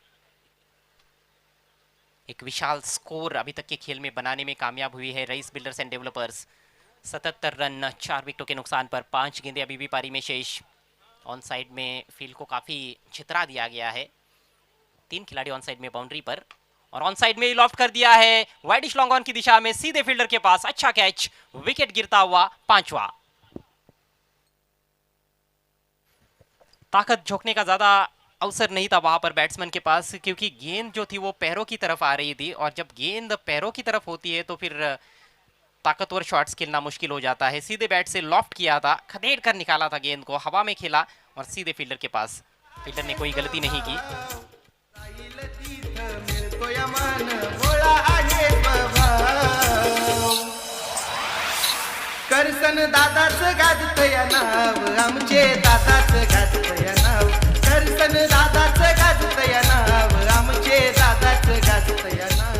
एक विशाल स्कोर अभी तक के खेल में बनाने में कामयाब हुई है rice builders and developers. 77 run 4 विकेटों के नुकसान पर। 5 गेंदें अभी भी पारी में शेष। ऑन साइड में फील्ड को काफी छितरा दिया गया है। 3 खिलाड़ी ऑन साइड में बाउंड्री पर और ऑन साइड में लॉफ्ट कर दिया है वाइडिश लॉन्ग ऑन की दिशा में, सीधे फील्डर के पास। अच्छा कैच, विकेट गिरता हुआ 5वां। ताकत झोंकने का ज्यादा अवसर नहीं था वहां पर बैट्समैन के पास, क्योंकि गेंद जो थी वो पैरों की तरफ आ रही थी और जब गेंद पैरों की तरफ होती है तो फिर ताकतवर शॉट्स खेलना मुश्किल हो जाता है। सीधे बैट से लॉफ्ट किया था, खदेड़ कर निकाला था गेंद को, हवा में खेला और सीधे फील्डर के पास। फील्डर ने कोई गलती नहीं की। करसन दादाच गाजतया नाव आमचे दादाच गाजतया नाव करसन दादाच गाजतया नाव आमचे दादाच गाजतया नाव।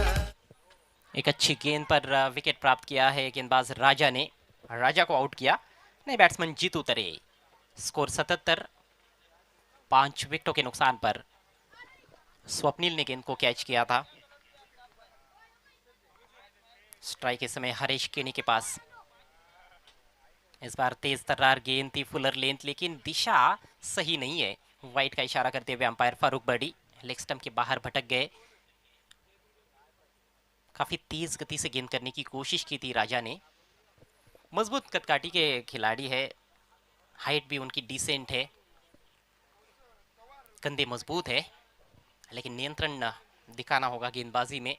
एक अच्छी गेंद पर विकेट प्राप्त किया है गेंदबाज राजा ने, राजा को आउट किया। नहीं, बैट्समैन जीत उतरे। स्कोर 77, 5 विकेटों के नुकसान पर स्वप्निल ने गेंद को कैच किया था। स्ट्राइक इस समय हरीश केनी के पास। इस बार तेज तर्रार गेंद थी, फुलर लेंथ, लेकिन दिशा सही नहीं है। वाइड का इशारा करते हुए अंपायर फारूक बर्डी लेग स्टंप के बाहर भटक गए। काफी तेज गति से गेंद करने की कोशिश की थी राजा ने। मजबूत कदकाठी के खिलाड़ी है, हाइट भी उनकी डिसेंट है, कंधे मजबूत है, लेकिन नियंत्रण दिखाना होगा गेंदबाजी में।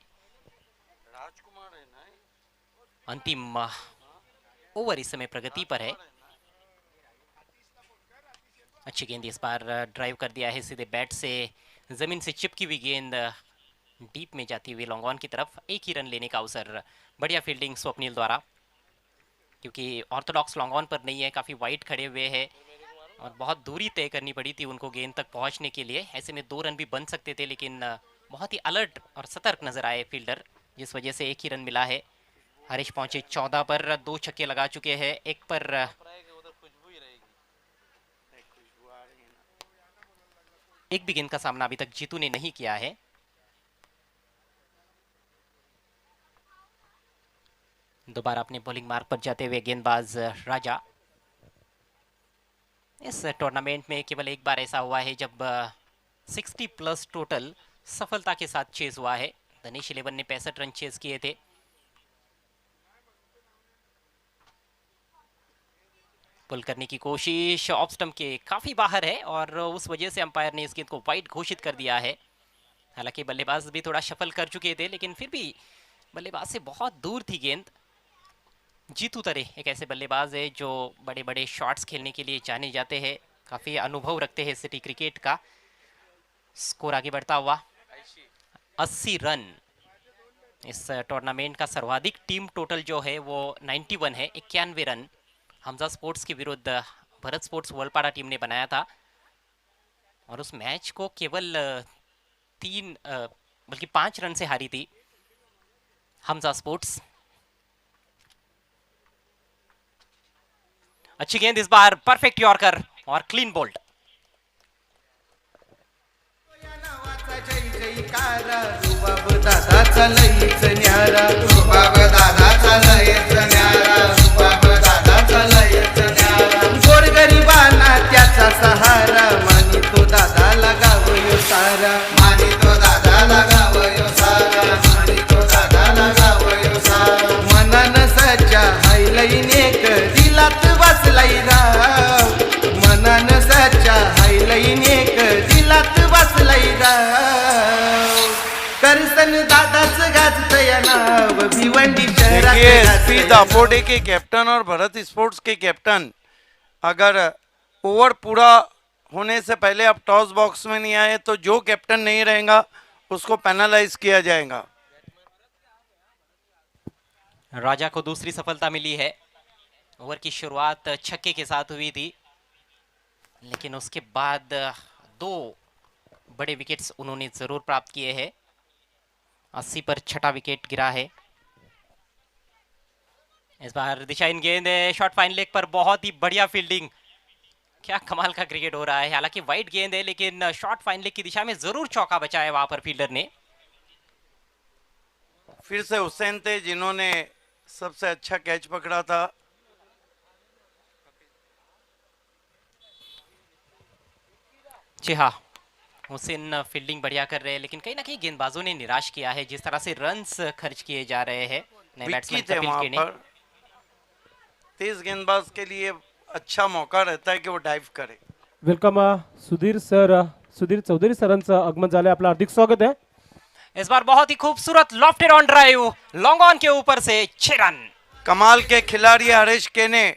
अंतिम ओवर इस समय प्रगति पर है। अच्छी गेंद इस बार ड्राइव कर दिया है सीधे बैट से, जमीन से चिपकी हुई गेंद डीप में जाती हुई लॉन्ग ऑन की तरफ। एक ही रन लेने का अवसर। बढ़िया फील्डिंग स्वप्निल द्वारा, क्योंकि ऑर्थोडॉक्स लॉन्ग ऑन पर नहीं है, काफ़ी वाइड खड़े हुए हैं और बहुत दूरी तय करनी पड़ी थी उनको गेंद तक पहुंचने के लिए। ऐसे में 2 रन भी बन सकते थे, लेकिन बहुत ही अलर्ट और सतर्क नजर आए फील्डर, जिस वजह से एक ही रन मिला है। हरीश पहुंचे 14 पर, 2 छक्के लगा चुके हैं, एक पर एक भी गेंद का सामना अभी तक जीतू ने नहीं किया है। दोबारा अपने बॉलिंग मार्ग पर जाते हुए गेंदबाज राजा। इस टूर्नामेंट में केवल एक बार ऐसा हुआ है जब 60 प्लस टोटल सफलता के साथ चेज हुआ है। धनेश 11 ने 65 रन चेज किए थे। पुल करने की कोशिश ऑफ स्टंप के काफी बाहर है और उस वजह से अंपायर ने इस गेंद को वाइड घोषित कर दिया है। हालांकि बल्लेबाज भी थोड़ा शफल कर चुके थे, लेकिन फिर भी बल्लेबाज से बहुत दूर थी गेंद। जीतू तरे एक ऐसे बल्लेबाज है जो बड़े बड़े शॉट्स खेलने के लिए जाने जाते हैं, काफी अनुभव रखते हैं सिटी क्रिकेट का। स्कोर आगे बढ़ता हुआ 80 रन। इस टूर्नामेंट का सर्वाधिक टीम टोटल जो है वो 91 है, 91 रन हमजा स्पोर्ट्स के विरुद्ध भरत स्पोर्ट्स वर्लपाड़ा टीम ने बनाया था और उस मैच को केवल 3 बल्कि 5 रन से हारी थी हमजा स्पोर्ट्स। अच्छी गेंद इस बार, परफेक्ट यॉर्कर और क्लीन बोल्ड। रुबाब दादाचा लईच न्यारा, रुबाब दादाचा लईच न्यारा, रुबाब दादाचा लईच न्यारा। गोरगरिबांना त्याचा सहारा, मानी तो दादा लगावयो सारा, मानी तो दादा लगावयो सारा, मानी तो दादा लगावयो सारा। मनान सच्चा हाय लईन एक दिलात बसलाई राव, मनान सच्चा हाय लईन एक दिलात बसलाई राव। करसन दादाच गाजतया नाव भिवंडी शहरात देखिए गाजतया एसपी नाव। दापोडे के कैप्टन और भरत स्पोर्ट्स के कैप्टन अगर ओवर पूरा होने से पहले आप टॉस बॉक्स में नहीं आए तो जो कैप्टन नहीं रहेगा उसको पेनलाइज किया जाएगा। राजा को दूसरी सफलता मिली है। ओवर की शुरुआत छक्के के साथ हुई थी, लेकिन उसके बाद 2 बड़े विकेट्स उन्होंने जरूर प्राप्त किए हैं। 80 पर 6ठा विकेट गिरा है। इस बार दिशाहीन गेंद है, शॉर्ट फाइन लेग पर, बहुत ही बढ़िया फील्डिंग। क्या कमाल का क्रिकेट हो रहा है। हालांकि वाइड गेंद है, लेकिन शॉर्ट फाइन लेग की दिशा में जरूर चौका बचा है वहां पर फील्डर ने। फिर से हुसैन थे जिन्होंने सबसे अच्छा कैच पकड़ा था। जी हाँ, हुसैन फील्डिंग बढ़िया कर रहे हैं, लेकिन कहीं ना कहीं गेंदबाजों ने निराश किया है जिस तरह से रन्स खर्च किए जा रहे हैं। नए बैट्समैन विकी थे कपिल वहां केने। पर। तेज गेंदबाज के लिए अच्छा मौका रहता है कि वो डाइव करे। वेलकम सुधीर सर, सुधीर चौधरी सरांचं आगमन झाले, आपलं हार्दिक स्वागत है। इस बार बहुत ही खूबसूरत lofted on drive, long on के ऊपर से 6 रन। कमाल के खिलाड़ी हरीश केने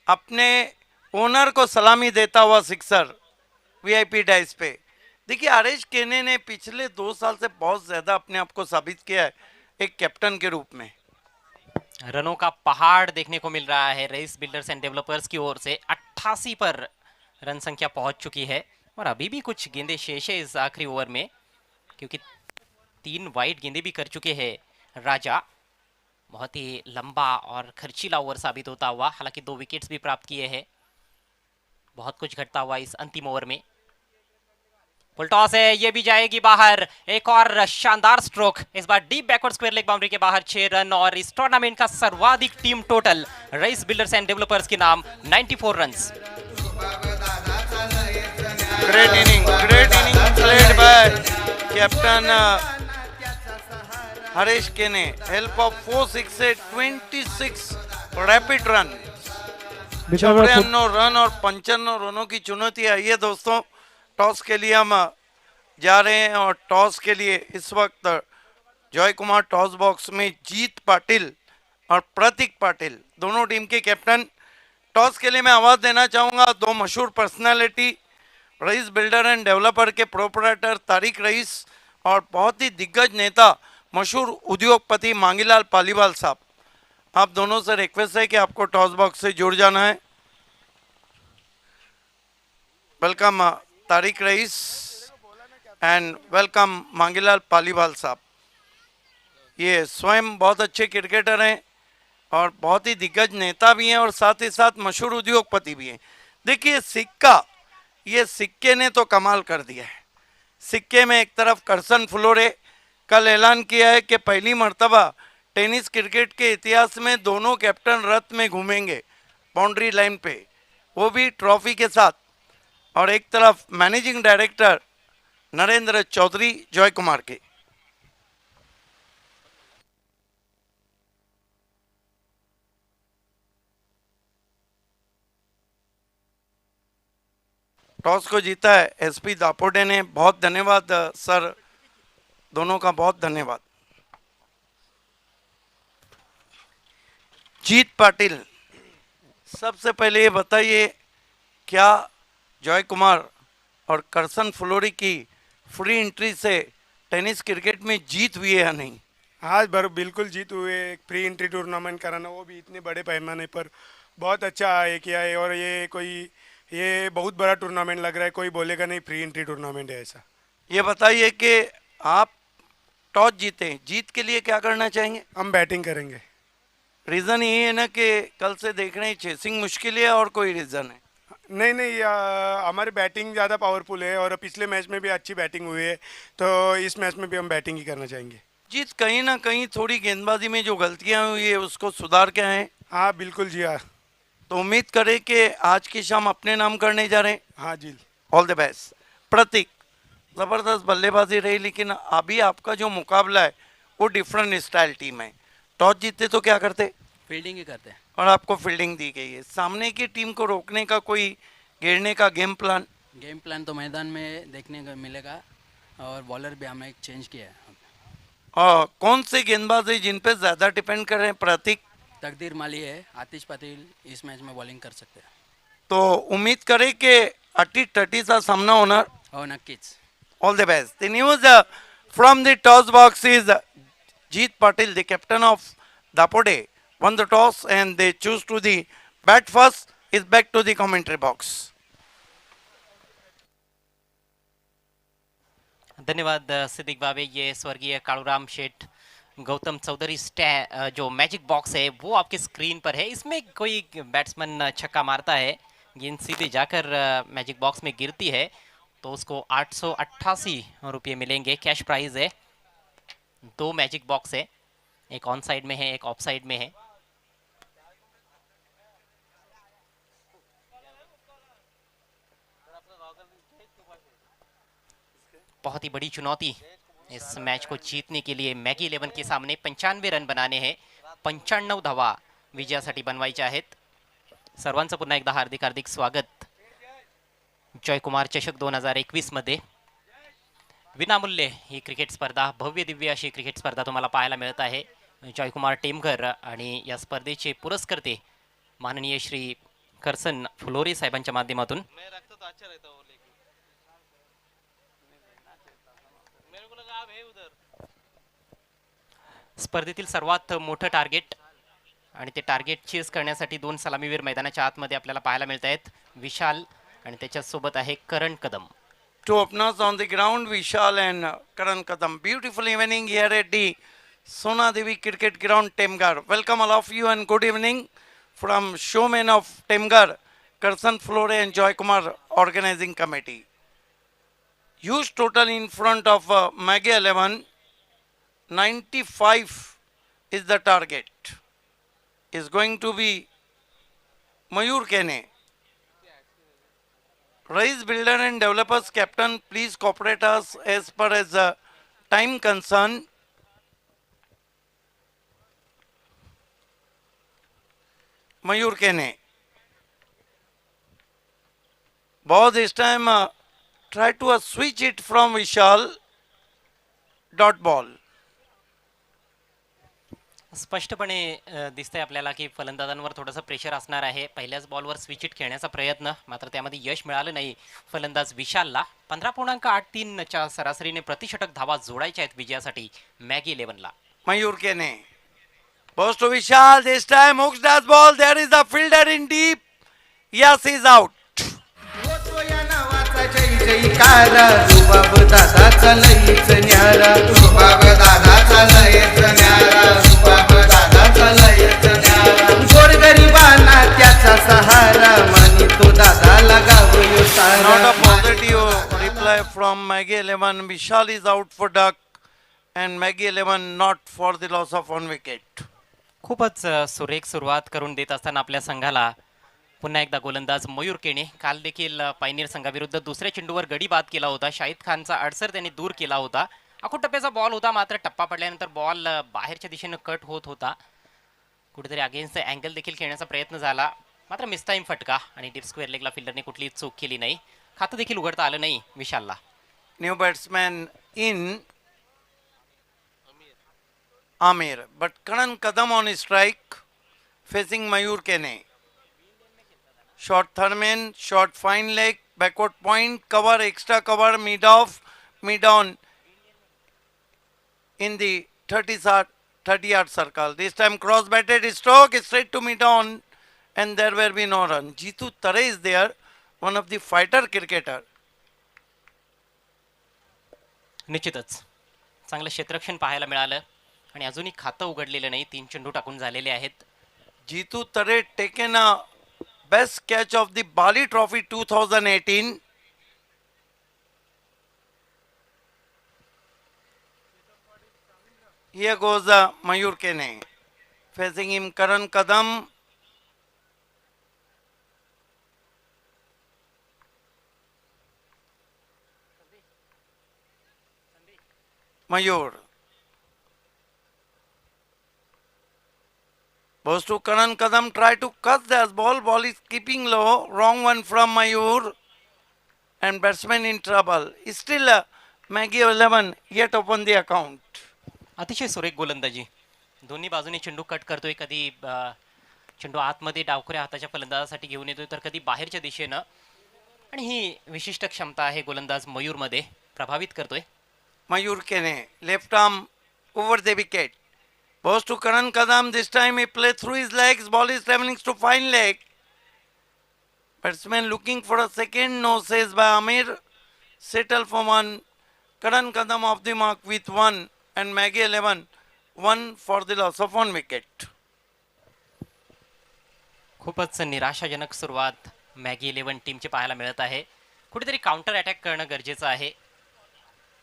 अपने ओनर को सलामी देता हुआ सिक्सर वीआईपी डाइस पे। देखिए हरीश केने ने पिछले 2 साल से बहुत ज्यादा अपने आप को साबित किया है एक कैप्टन के रूप में। रनों का पहाड़ देखने को मिल रहा है रईस बिल्डर्स एंड डेवलपर्स की ओर से। 88 पर रन संख्या पहुंच चुकी है और अभी भी कुछ गेंदें शेष है इस आखिरी ओवर में, क्योंकि 3 वाइड गेंदें भी कर चुके हैं राजा। बहुत ही लंबा और खर्चीला ओवर साबित होता हुआ, हालांकि 2 विकेट्स भी प्राप्त किए हैं। बहुत कुछ घटता हुआ इस अंतिम ओवर में। फुल टॉस है, ये भी जाएगी बाहर। एक और शानदार स्ट्रोक, इस बार deep backward square leg boundary के बाहर 6 रन और इस टूर्नामेंट का सर्वाधिक team total Raees builders and developers के नाम 94 runs. Great inning played by Captain Harish Kene. Help of 4 6 26 rapid run. मित्रांनो 94 रन और 55 रनों की चुनौती आई है दोस्तों। टॉस के लिए हम जा रहे हैं और टॉस के लिए इस वक्त जॉय कुमार टॉस बॉक्स में जीत पाटिल और प्रतीक पाटिल दोनों टीम के कैप्टन। टॉस के लिए मैं आवाज देना चाहूंगा 2 मशहूर personality, Rais builder and developer के प्रोपराइटर तारिक रईस और बहुत ही दिग्गज नेता मशहूर उद्योगपति मांगीलाल पालीवाल साहब। आप दोनों से रिक्वेस्ट है कि आपको टॉस बॉक्स से जुड़ जाना है। Welcome Tariq Rais and welcome Mangilal Paliwal साहब। ये स्वयं बहुत अच्छे क्रिकेटर हैं और बहुत ही दिग्गज नेता भी हैं और साथ ही साथ मशहूर उद्योगपति भी हैं। देखिए सिक्का, ये सिक्के ने तो कमाल कर दिया है। सिक्के में एक तरफ करसन फ्लोरे कल ऐलान किया है कि पहली मर्तबा टेनिस क्रिकेट के इतिहास में दोनों कैप्टन रथ में घूमेंगे बाउंड्री लाइन पे, वो भी ट्रॉफी के साथ। और एक तरफ managing director Narendra Chaudhary Joy Kumar के। टॉस को जीता है एसपी दापोडे ने। बहुत धन्यवाद सर, दोनों का बहुत धन्यवाद। जीत पाटिल, सबसे पहले ये बताइए क्या जॉय कुमार और करसन फ्लोरी की फ्री एंट्री से टेनिस क्रिकेट में जीत हुई है या नहीं? आज बिल्कुल जीत हुए। एक फ्री एंट्री टूर्नामेंट कराना, वो भी इतने बड़े पैमाने पर, बहुत अच्छा ये किया है। और ये बहुत बड़ा टूर्नामेंट लग रहा है, कोई बोलेगा नहीं फ्री एंट्री टूर्नामेंट है ऐसा। ये बताइए कि आप टॉस जीते, जीत के लिए क्या करना चाहेंगे? हम बैटिंग करेंगे। रीज़न ये है ना कि कल से देख रहे हैं चेसिंग मुश्किल है और कोई रीज़न है? नहीं, हमारी बैटिंग ज़्यादा पावरफुल है और पिछले मैच में भी अच्छी बैटिंग हुई है, तो इस मैच में भी हम बैटिंग ही करना चाहेंगे। जीत कहीं ना कहीं थोड़ी गेंदबाजी में जो गलतियां हुई है उसको सुधार के आए। हाँ बिल्कुल जी, हाँ। तो उम्मीद करें कि आज की शाम अपने नाम करने जा रहे हैं। हाँ जी, ऑल द बेस्ट। प्रतीक, ज़बरदस्त बल्लेबाजी रही, लेकिन अभी आपका जो मुकाबला है वो डिफरेंट स्टाइल टीम है। टॉस जीतते तो क्या करते? फील्डिंग ही करते हैं। और आपको फील्डिंग दी गई है। सामने की टीम को रोकने का कोई, घेरने का गेम प्लान? गेम प्लान तो मैदान में देखने को मिलेगा और बॉलर भी हमने चेंज किया है। और कौन से गेंदबाज है जिन पे ज़्यादा डिपेंड कर रहे हैं प्रतीक? तकदीर माली है, आतिश पटेल इस मैच में बॉलिंग कर सकते हैं। तो उम्मीद करें कि 80-30 सा सामना होना। हो नक्कीच। All the best. The news from the toss box is Jeet Patil, the captain of Dapode, won the toss and they choose to the bat first. Is back to the commentary box. धन्यवाद सिद्दीक बाबे। ये स्वर्गीय कालूराम शेठ गौतम चौधरी जो magic box है वो आपके screen पर है। इसमें कोई बैट्समैन छक्का मारता है, गेंद सीधे जाकर मैजिक बॉक्स में गिरती है तो उसको 888 रुपये मिलेंगे, कैश प्राइज है। 2 मैजिक बॉक्स है, एक ऑन साइड में है, एक ऑफ साइड में है। बहुत ही बड़ी चुनौती इस मैच को जीतने के लिए मैगी 11 के सामने 95 रन बनाने हैं, 95 धावा विजयासाठी बनवायच्या आहेत। सर्वांचं पुन्हा एकदा हार्दिक हार्दिक स्वागत जॉय कुमार चषक 2021 मध्ये। विनामूल्य ही क्रिकेट स्पर्धा, भव्य दिव्य अशी क्रिकेट स्पर्धा तुम्हाला पाहायला मिळत आहे। जॉय कुमार टेमघर आणि या स्पर्धेचे पुरस्कर्ते माननीय श्री करसन फ्लोरे साहेबांच्या माध्यमातून। स्पर्धेतील सर्वात मोठं टार्गेट आणि ते टार्गेट चेस करण्यासाठी दोन सलामीवीर मैदानाच्या आतमध्ये आपल्याला पाहायला मिळत आहेत. विशाल आणि त्याच्यासोबत आहे करण कदम. Two openers on the ground, Vishal and Karan Kadam. Beautiful evening here at the Sona Devi Cricket Ground, Temgar. Welcome all of you and good evening from showmen of Temgar, Karsan Flore and Joy Kumar Organizing Committee. Huge total in front of Maggie 11. 95 is the target. Is going to be Mayur Kene. Rise Builder and Developers Captain, please cooperate us as per as time concern. Mayur Kene. Ball this time try to switch it from Vishal. Dot ball. स्पष्टपणे दिसतंय आपल्याला की फलंदाजांवर थोडंसं pressure असणार आहे. पहिल्याच बॉलवर switch hit खेळण्याचा प्रयत्न, मात्र त्यामध्ये यश मिळालं नाही फलंदाज विशालला. 15.83च्या सरासरीने प्रतिषटक धावा जोडायच्या आहेत विजयासाठी Maggi 11ला. Mayur Kene. Goes to Vishal. This time hooks does ball. There is the fielder in deep. Yes, he's out. होतो या नावाचा जय जयकारा रुबाब दादाचा लईच न्यारा रुबाब दादाचा लईच न्यारा रुबाब दादाचा लईच न्यारा गोरगरिबांना त्याचा सहारा मानी तो दादाला गावयो Not सारा a positive reply from Maggie 11. Vishal is out for duck and Maggie 11 not for the loss of 1 wicket. खूपच सुरेख सुरुवात करून देत असताना आपल्या संघाला पुन्हा एकदा गोलंदाज मयूर केणे. काल देखील पायनीर संघाविरुद्ध दुसऱ्या चेंडूवर गडी बाद केला होता. शाहिद खानचा अडसर त्यांनी दूर केला होता. आखूड टप्प्याचा बॉल होता, मात्र टप्पा पडल्यानंतर बॉल बाहेरच्या दिशेनं कट होत होता. कुठेतरी अगेन्स्ट अँगल देखील खेळण्याचा प्रयत्न झाला, मात्र मिसटाईम फटका आणि डीप स्क्वेअर लेगला फिल्डरने कुठलीच चूक केली नाही. खातं देखील उघडता आलं नाही विशालला. New batsman in Amir. But Karan Kadam on strike facing Mayur Kene. Short third man, short fine leg, backward point, cover, extra cover, mid off, mid on in the 30-yard circle. This time cross batted stroke straight to mid on and there will be no run. Jitu Tare is there, one of the fighter cricketer. निश्चितच चांगलं क्षेत्ररक्षण पाहायला मिळालं आणि अजूनही खातं उघडलेलं नाही. 3 चेंडू टाकून झालेले आहेत. Jitu Tare taken a best catch of the Bali Trophy 2018. Here goes Mayur Kene. Facing him Karan Kadam. Mayur. Goes to Karan Kadam, try to cut this ball. Ball is keeping low. Wrong one from Mayur. And batsman in trouble. Still Maggie 11 yet open the account. अतिशय सुरेख गोलंदाजी. दोन्ही बाजूने चेंडू cut करतोय. कधी चेंडू आतमध्ये डावखुऱ्या हाताच्या फलंदाजासाठी घेऊन येतोय, तर कधी बाहेरच्या दिशेनं. आणि ही विशिष्ट क्षमता आहे गोलंदाज मयूरमध्ये. प्रभावित करतोय. Mayur Kene, left arm over the wicket. Goes to Karan Kadam. This time he play through his legs. Ball is traveling to fine leg. Batsman looking for a second. No says by Amir. Settle for one. Karan Kadam off the mark with 1 and Maggie 11 1 for the loss of 1 wicket. खूपच निराशाजनक सुरुवात Maggi 11 टीमची पाहायला मिळत आहे. कुठेतरी counter attack करणं गरजेचं आहे.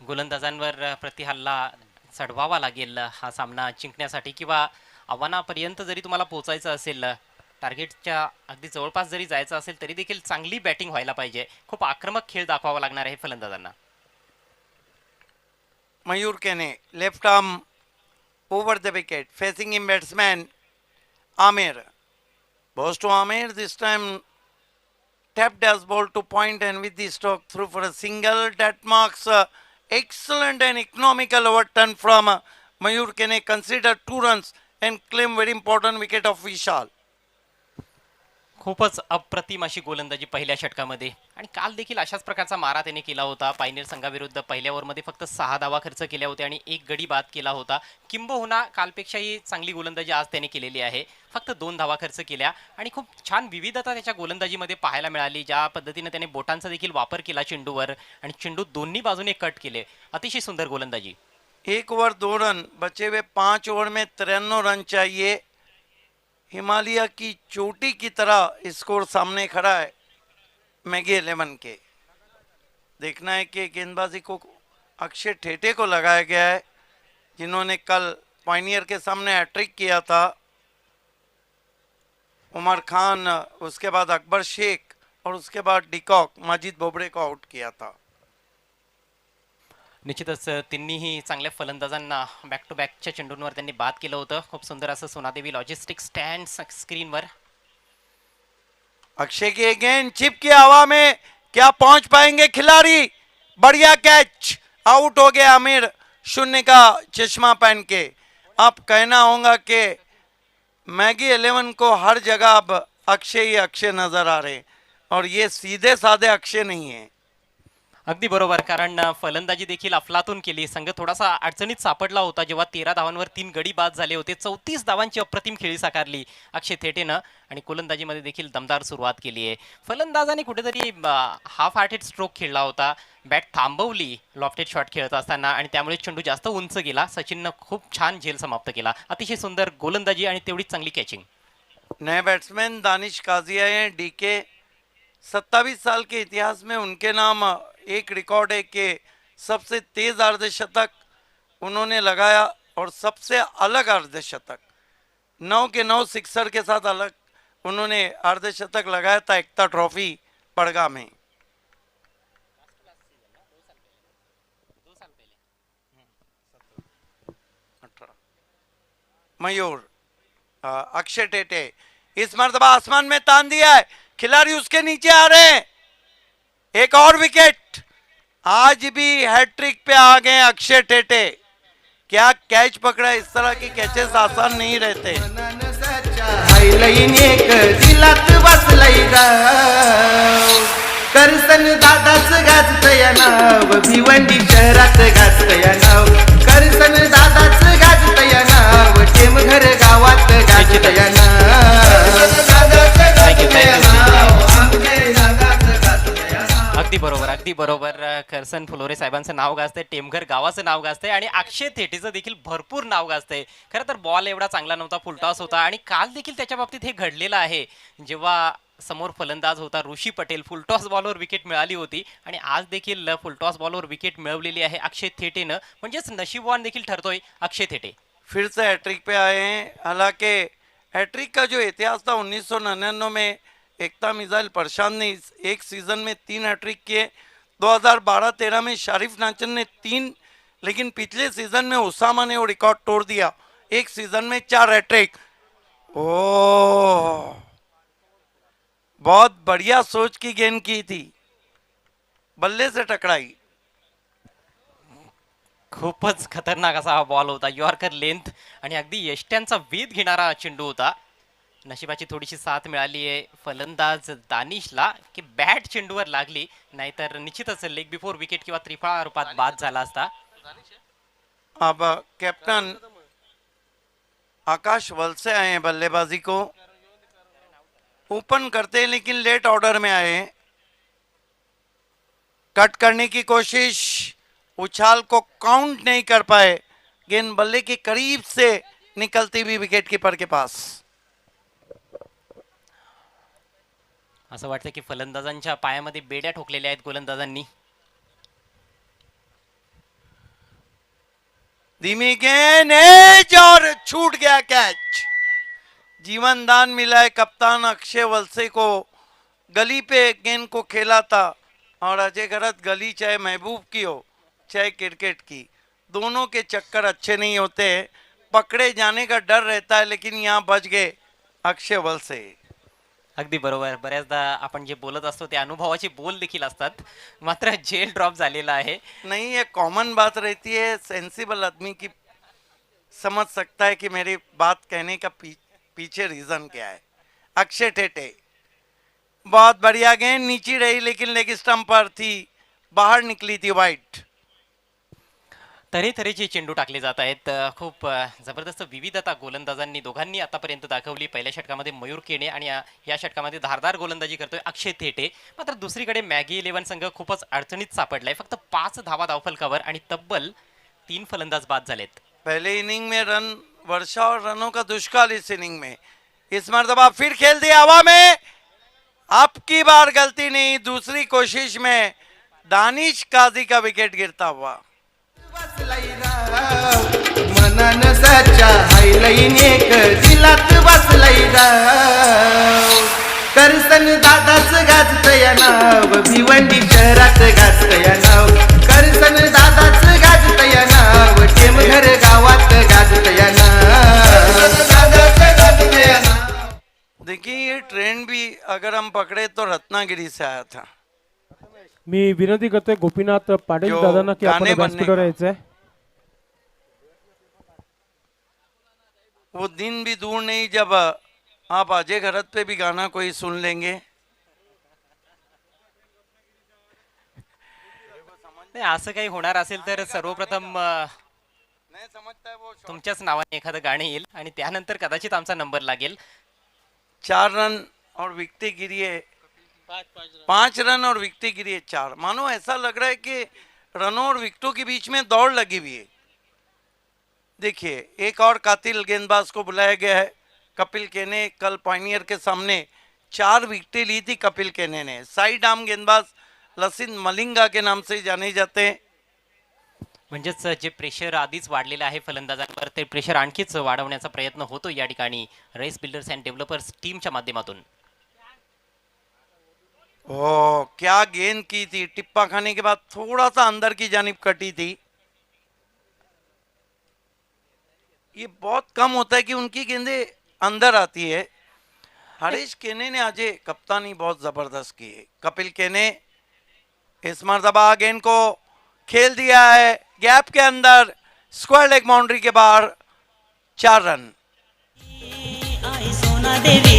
गोलंदाजांवर प्रतिहल्ला चढवावा लागेल हा सामना जिंकण्यासाठी, किंवा आव्हानापर्यंत जरी तुम्हाला पोहोचायचं असेल, टार्गेटच्या अगदी जवळपास जरी जायचं असेल, तरी देखील चांगली बॅटिंग व्हायला पाहिजे. खूप आक्रमक खेळ दाखवावा लागणार आहे फलंदाजांना. Mayur Kene, left arm over the wicket, facing him batsman Amir. Goes to Amir, this time tapped as ball to point and with the stroke through for a single. That marks excellent and economical overturn from Mayur Kene. Consider 2 runs and claim very important wicket of Vishal. खूपच अप्रतिम अशी गोलंदाजी पहिल्या षटकामध्ये आणि काल देखील अशाच प्रकारचा मारा त्याने केला होता. पायनेर संघाविरुद्ध पहिल्या ओव्हरमध्ये फक्त 6 धावा खर्च केल्या होत्या आणि 1 गडी बाद केला होता. किंबहुना कालपेक्षाही चांगली गोलंदाजी आज त्याने केलेली आहे. फक्त 2 धावा खर्च केल्या आणि खूप छान विविधता त्याच्या गोलंदाजीमध्ये पाहायला मिळाली. ज्या पद्धतीने त्याने बोटांचा देखील वापर केला चेंडूवर आणि चेंडू दोन्ही बाजूने कट केले. अतिशय सुंदर गोलंदाजी. 1 ओवर 2 रन, बचे हुए 5 ओवर में 93 रन चाहिए। हिमालय की चोटी की तरह स्कोर सामने खड़ा है मैगी 11 के। देखना है कि गेंदबाजी को अक्षय ठेटे को लगाया गया है, जिन्होंने कल पायनियर के सामने हैट्रिक किया था। उमर खान, उसके बाद अकबर शेख और उसके बाद डिकॉक माजिद बोबड़े को आउट किया था। निश्चितच तिन्हीही चांगल्या फलंदाजांना बॅक टू बॅकच्या चेंडूंवर त्यांनी बाद केलं होतं. खूप सुंदर असं सोनादेवी लॉजिस्टिक स्टँड स्क्रीनवर. अक्षय की गेंद चिप की हवा में, क्या पहुंच पाएंगे खिलाड़ी? बढ़िया कैच, आउट हो गया आमिर शून्य का चश्मा पहन के। अब कहना होगा कि मैगी 11 को हर जगह अब अक्षय ही अक्षय नजर आ रहे, और ये सीधे साधे अक्षय नहीं है। अगदी बरोबर, कारण फलंदाजी देखील अफलातून केली. संघ थोडासा अडचणीत सापडला होता जेव्हा 13 धावांवर 3 गडी बाद झाले होते. 34 धावांची अप्रतिम खेळी साकारली अक्षय थेटेनं आणि गोलंदाजीमध्ये देखील दमदार सुरुवात केली आहे. फलंदाजाने कुठेतरी हाफ हार्टेड स्ट्रोक खेळला होता. बॅट थांबवली लॉफ्टेड शॉट खेळत असताना आणि त्यामुळे चेंडू जास्त उंच गेला. सचिननं खूप छान झेल समाप्त केला. अतिशय सुंदर गोलंदाजी आणि तेवढीच चांगली कॅचिंग. नए बैट्समैन दानिश काजिया हैं डीके। 27 साल के इतिहास में उनके नाम एक रिकॉर्ड है कि सबसे तेज अर्धशतक उन्होंने लगाया और सबसे अलग अर्धशतक 9 के 9 सिक्सर के साथ अलग उन्होंने अर्धशतक लगाया था एकता ट्रॉफी पड़गा में। मयूर अक्षय टेटे इस मर्तबा आसमान में तान दिया है, खिलाड़ी उसके नीचे आ रहे हैं। एक और विकेट, आज भी हैट्रिक पे आ गए अक्षय टेटे। क्या कैच पकड़ा, इस तरह की कैचेस आसान नहीं रहते। लईन एक दिलात बसलई गाव, करसन दादाच गाजतया नाव, भिवंडी शहरात गाजतया नाव, करसन दादाच गाजतया नाव, टेमघर गावात गाजतया अगदी बरोबर, अगदी बरोबर. करसन फुलोरे साहेबांचं नाव गाजतंय, टेमघर गावाचं नाव गाजतंय आणि अक्षय थेटेचं देखील भरपूर नाव गाजतंय. खरं तर बॉल एवढा चांगला नव्हता, फुलटॉस होता आणि काल देखील त्याच्या बाबतीत हे घडलेलं आहे. जेव्हा समोर फलंदाज होता ऋषी पटेल, फुलटॉस बॉलवर विकेट मिळाली होती आणि आज देखील फुलटॉस बॉलवर विकेट मिळवलेली आहे अक्षय थेटेनं. म्हणजेच नशीबवान देखील ठरतोय अक्षय थेटे. फिर से हैट्रिक पे आए हैं। हालांकि हैट्रिक का जो इतिहास था 1999 में एकता मिसाइल प्रशांत ने एक सीजन में 3 हैट्रिक किए। 2012-13 में शारिफ नाचन ने 3, लेकिन पिछले सीजन में उसामा ने वो रिकॉर्ड तोड़ दिया, एक सीजन में 4 हैट्रिक। ओह, बहुत बढ़िया सोच की गेंद की थी, बल्ले से टकराई। खूपच खतरनाक असा हा बॉल होता. यॉर्कर लेंथ आणि अगदी यष्ट्यांचा वेध घेणारा चेंडू होता. नशिबाची थोडीशी साथ मिळाली आहे फलंदाज दानिशला की बॅट चेंडूवर लागली, नाहीतर निश्चितच लेग बिफोर विकेट किंवा त्रिफळा रूपात बाद झाला असता. अब कैप्टन आकाश वलसे आए हैं बल्लेबाजी को ओपन करते हैं, लेकिन लेट ऑर्डर में आए हैं। कट करने की कोशिश, उछाल को काउंट नहीं कर पाए, गेंद बल्ले के करीब से निकलती हुई विकेट कीपर के पास। असं वाटतं की फलंदाजांच्या पायामध्ये बेड्या ठोकलेल्या आहेत गोलंदाजांनी. धीमी गेंद एज और छूट गया कैच। जीवन दान मिला है कप्तान अक्षय वलसे को। गली पे गेंद को खेला था और अजय गरत गली चाहे महबूब की हो चाहे क्रिकेट की, दोनों के चक्कर अच्छे नहीं होते, पकड़े जाने का डर रहता है, लेकिन यहाँ बच गए अक्षय वलसे। अगदी बरोबर. बऱ्याचदा आपण जे बोलत असतो ते अनुभवाचे बोल देखील असतात, मात्र जेल ड्रॉप झालेला आहे. नहीं, ये कॉमन बात रहती है, सेंसिबल आदमी की समझ सकता है कि मेरी बात कहने का पीछे रीजन क्या है। अक्षय टेटे बहुत बढ़िया गेंद नीचे रही लेकिन लेग स्टंप पर थी, बाहर निकली थी वाइट। तऱ्हेतऱ्हेचे चेंडू टाकले जात आहेत. खूप जबरदस्त विविधता गोलंदाजांनी दोघांनी आतापर्यंत दाखवली. पहिल्या षटकामध्ये मयूर केणे आणि या षटकामध्ये धारदार गोलंदाजी करतोय अक्षय थेटे. मात्र दुसरीकडे मॅगी 11 संघ खूपच अडचणीत सापडलाय. फक्त 5 धावा धावफलकावर आणि तब्बल 3 फलंदाज बाद झालेत. पहले इनिंग में रन वर्षा और रनों का दुष्काल इस इनिंग में, इस मर्तबा फिर खेल दिया हवा में, आपकी बार गलती नहीं, दूसरी कोशिश में दानिश काजी का विकेट गिरता हुआ। बसलाई राव मनान सच्चा हायलाईन एक दिलात बसलाई राव करसन दादाच गाजतया नाव भिवंडी शहरात गाजतया नाव करसन दादाच गाजतया नाव टेमघर गावात गाजतया नाव दादाच गाजतया नाव। देखिए ये ट्रेंड भी अगर हम पकड़े तो रत्नागिरी से आया था। मी विनंती करतोय गोपीनाथ पाटील जो दादांना की आपण गाणे व्यासपीठावर बनने यायचंय. वो दिन भी दूर नहीं जब आप अजय घरत पे भी गाना कोई सुन लेंगे। नाही, असं काही होणार असेल तर सर्वप्रथम तुमच्याच नावाने एखादं गाणं येईल आणि त्यानंतर कदाचित आमचा नंबर लागेल. 4 रन और विकटें गिरी है, 5 रन और विकटें गिरी है 4। मानो ऐसा लग रहा है कि रनों और विकटों के बीच में दौड़ लगी हुई है। देखिए एक और कातिल गेंदबाज को बुलाया गया है। कपिल केने कल पायनियर के सामने 4 विकेटें ली थी कपिल केने ने। साइड आर्म गेंदबाज लसिन मलिंगा के नाम से जाने जाते हैं। म्हणजेच जे प्रेशर आधीच वाढलेलं आहे फलंदाजांवर ते प्रेशर आणखीच वाढवण्याचा प्रयत्न होतो या ठिकाणी रेस बिल्डर्स अँड डेव्हलपर्स टीमच्या माध्यमातून. ओ क्या गेंद की थी, टिप्पा खाने के बाद थोड़ा सा अंदर की जानिब कटी थी। ये बहुत कम होता है कि उनकी गेंदें अंदर आती है। हरीश केने ने आज कप्तानी बहुत जबरदस्त की है। कपिल केने इस मर्तबा गेंद को खेल दिया है गैप के अंदर, स्क्वायर लेग बाउंड्री के बाहर, 4 रन। आई सोना देवी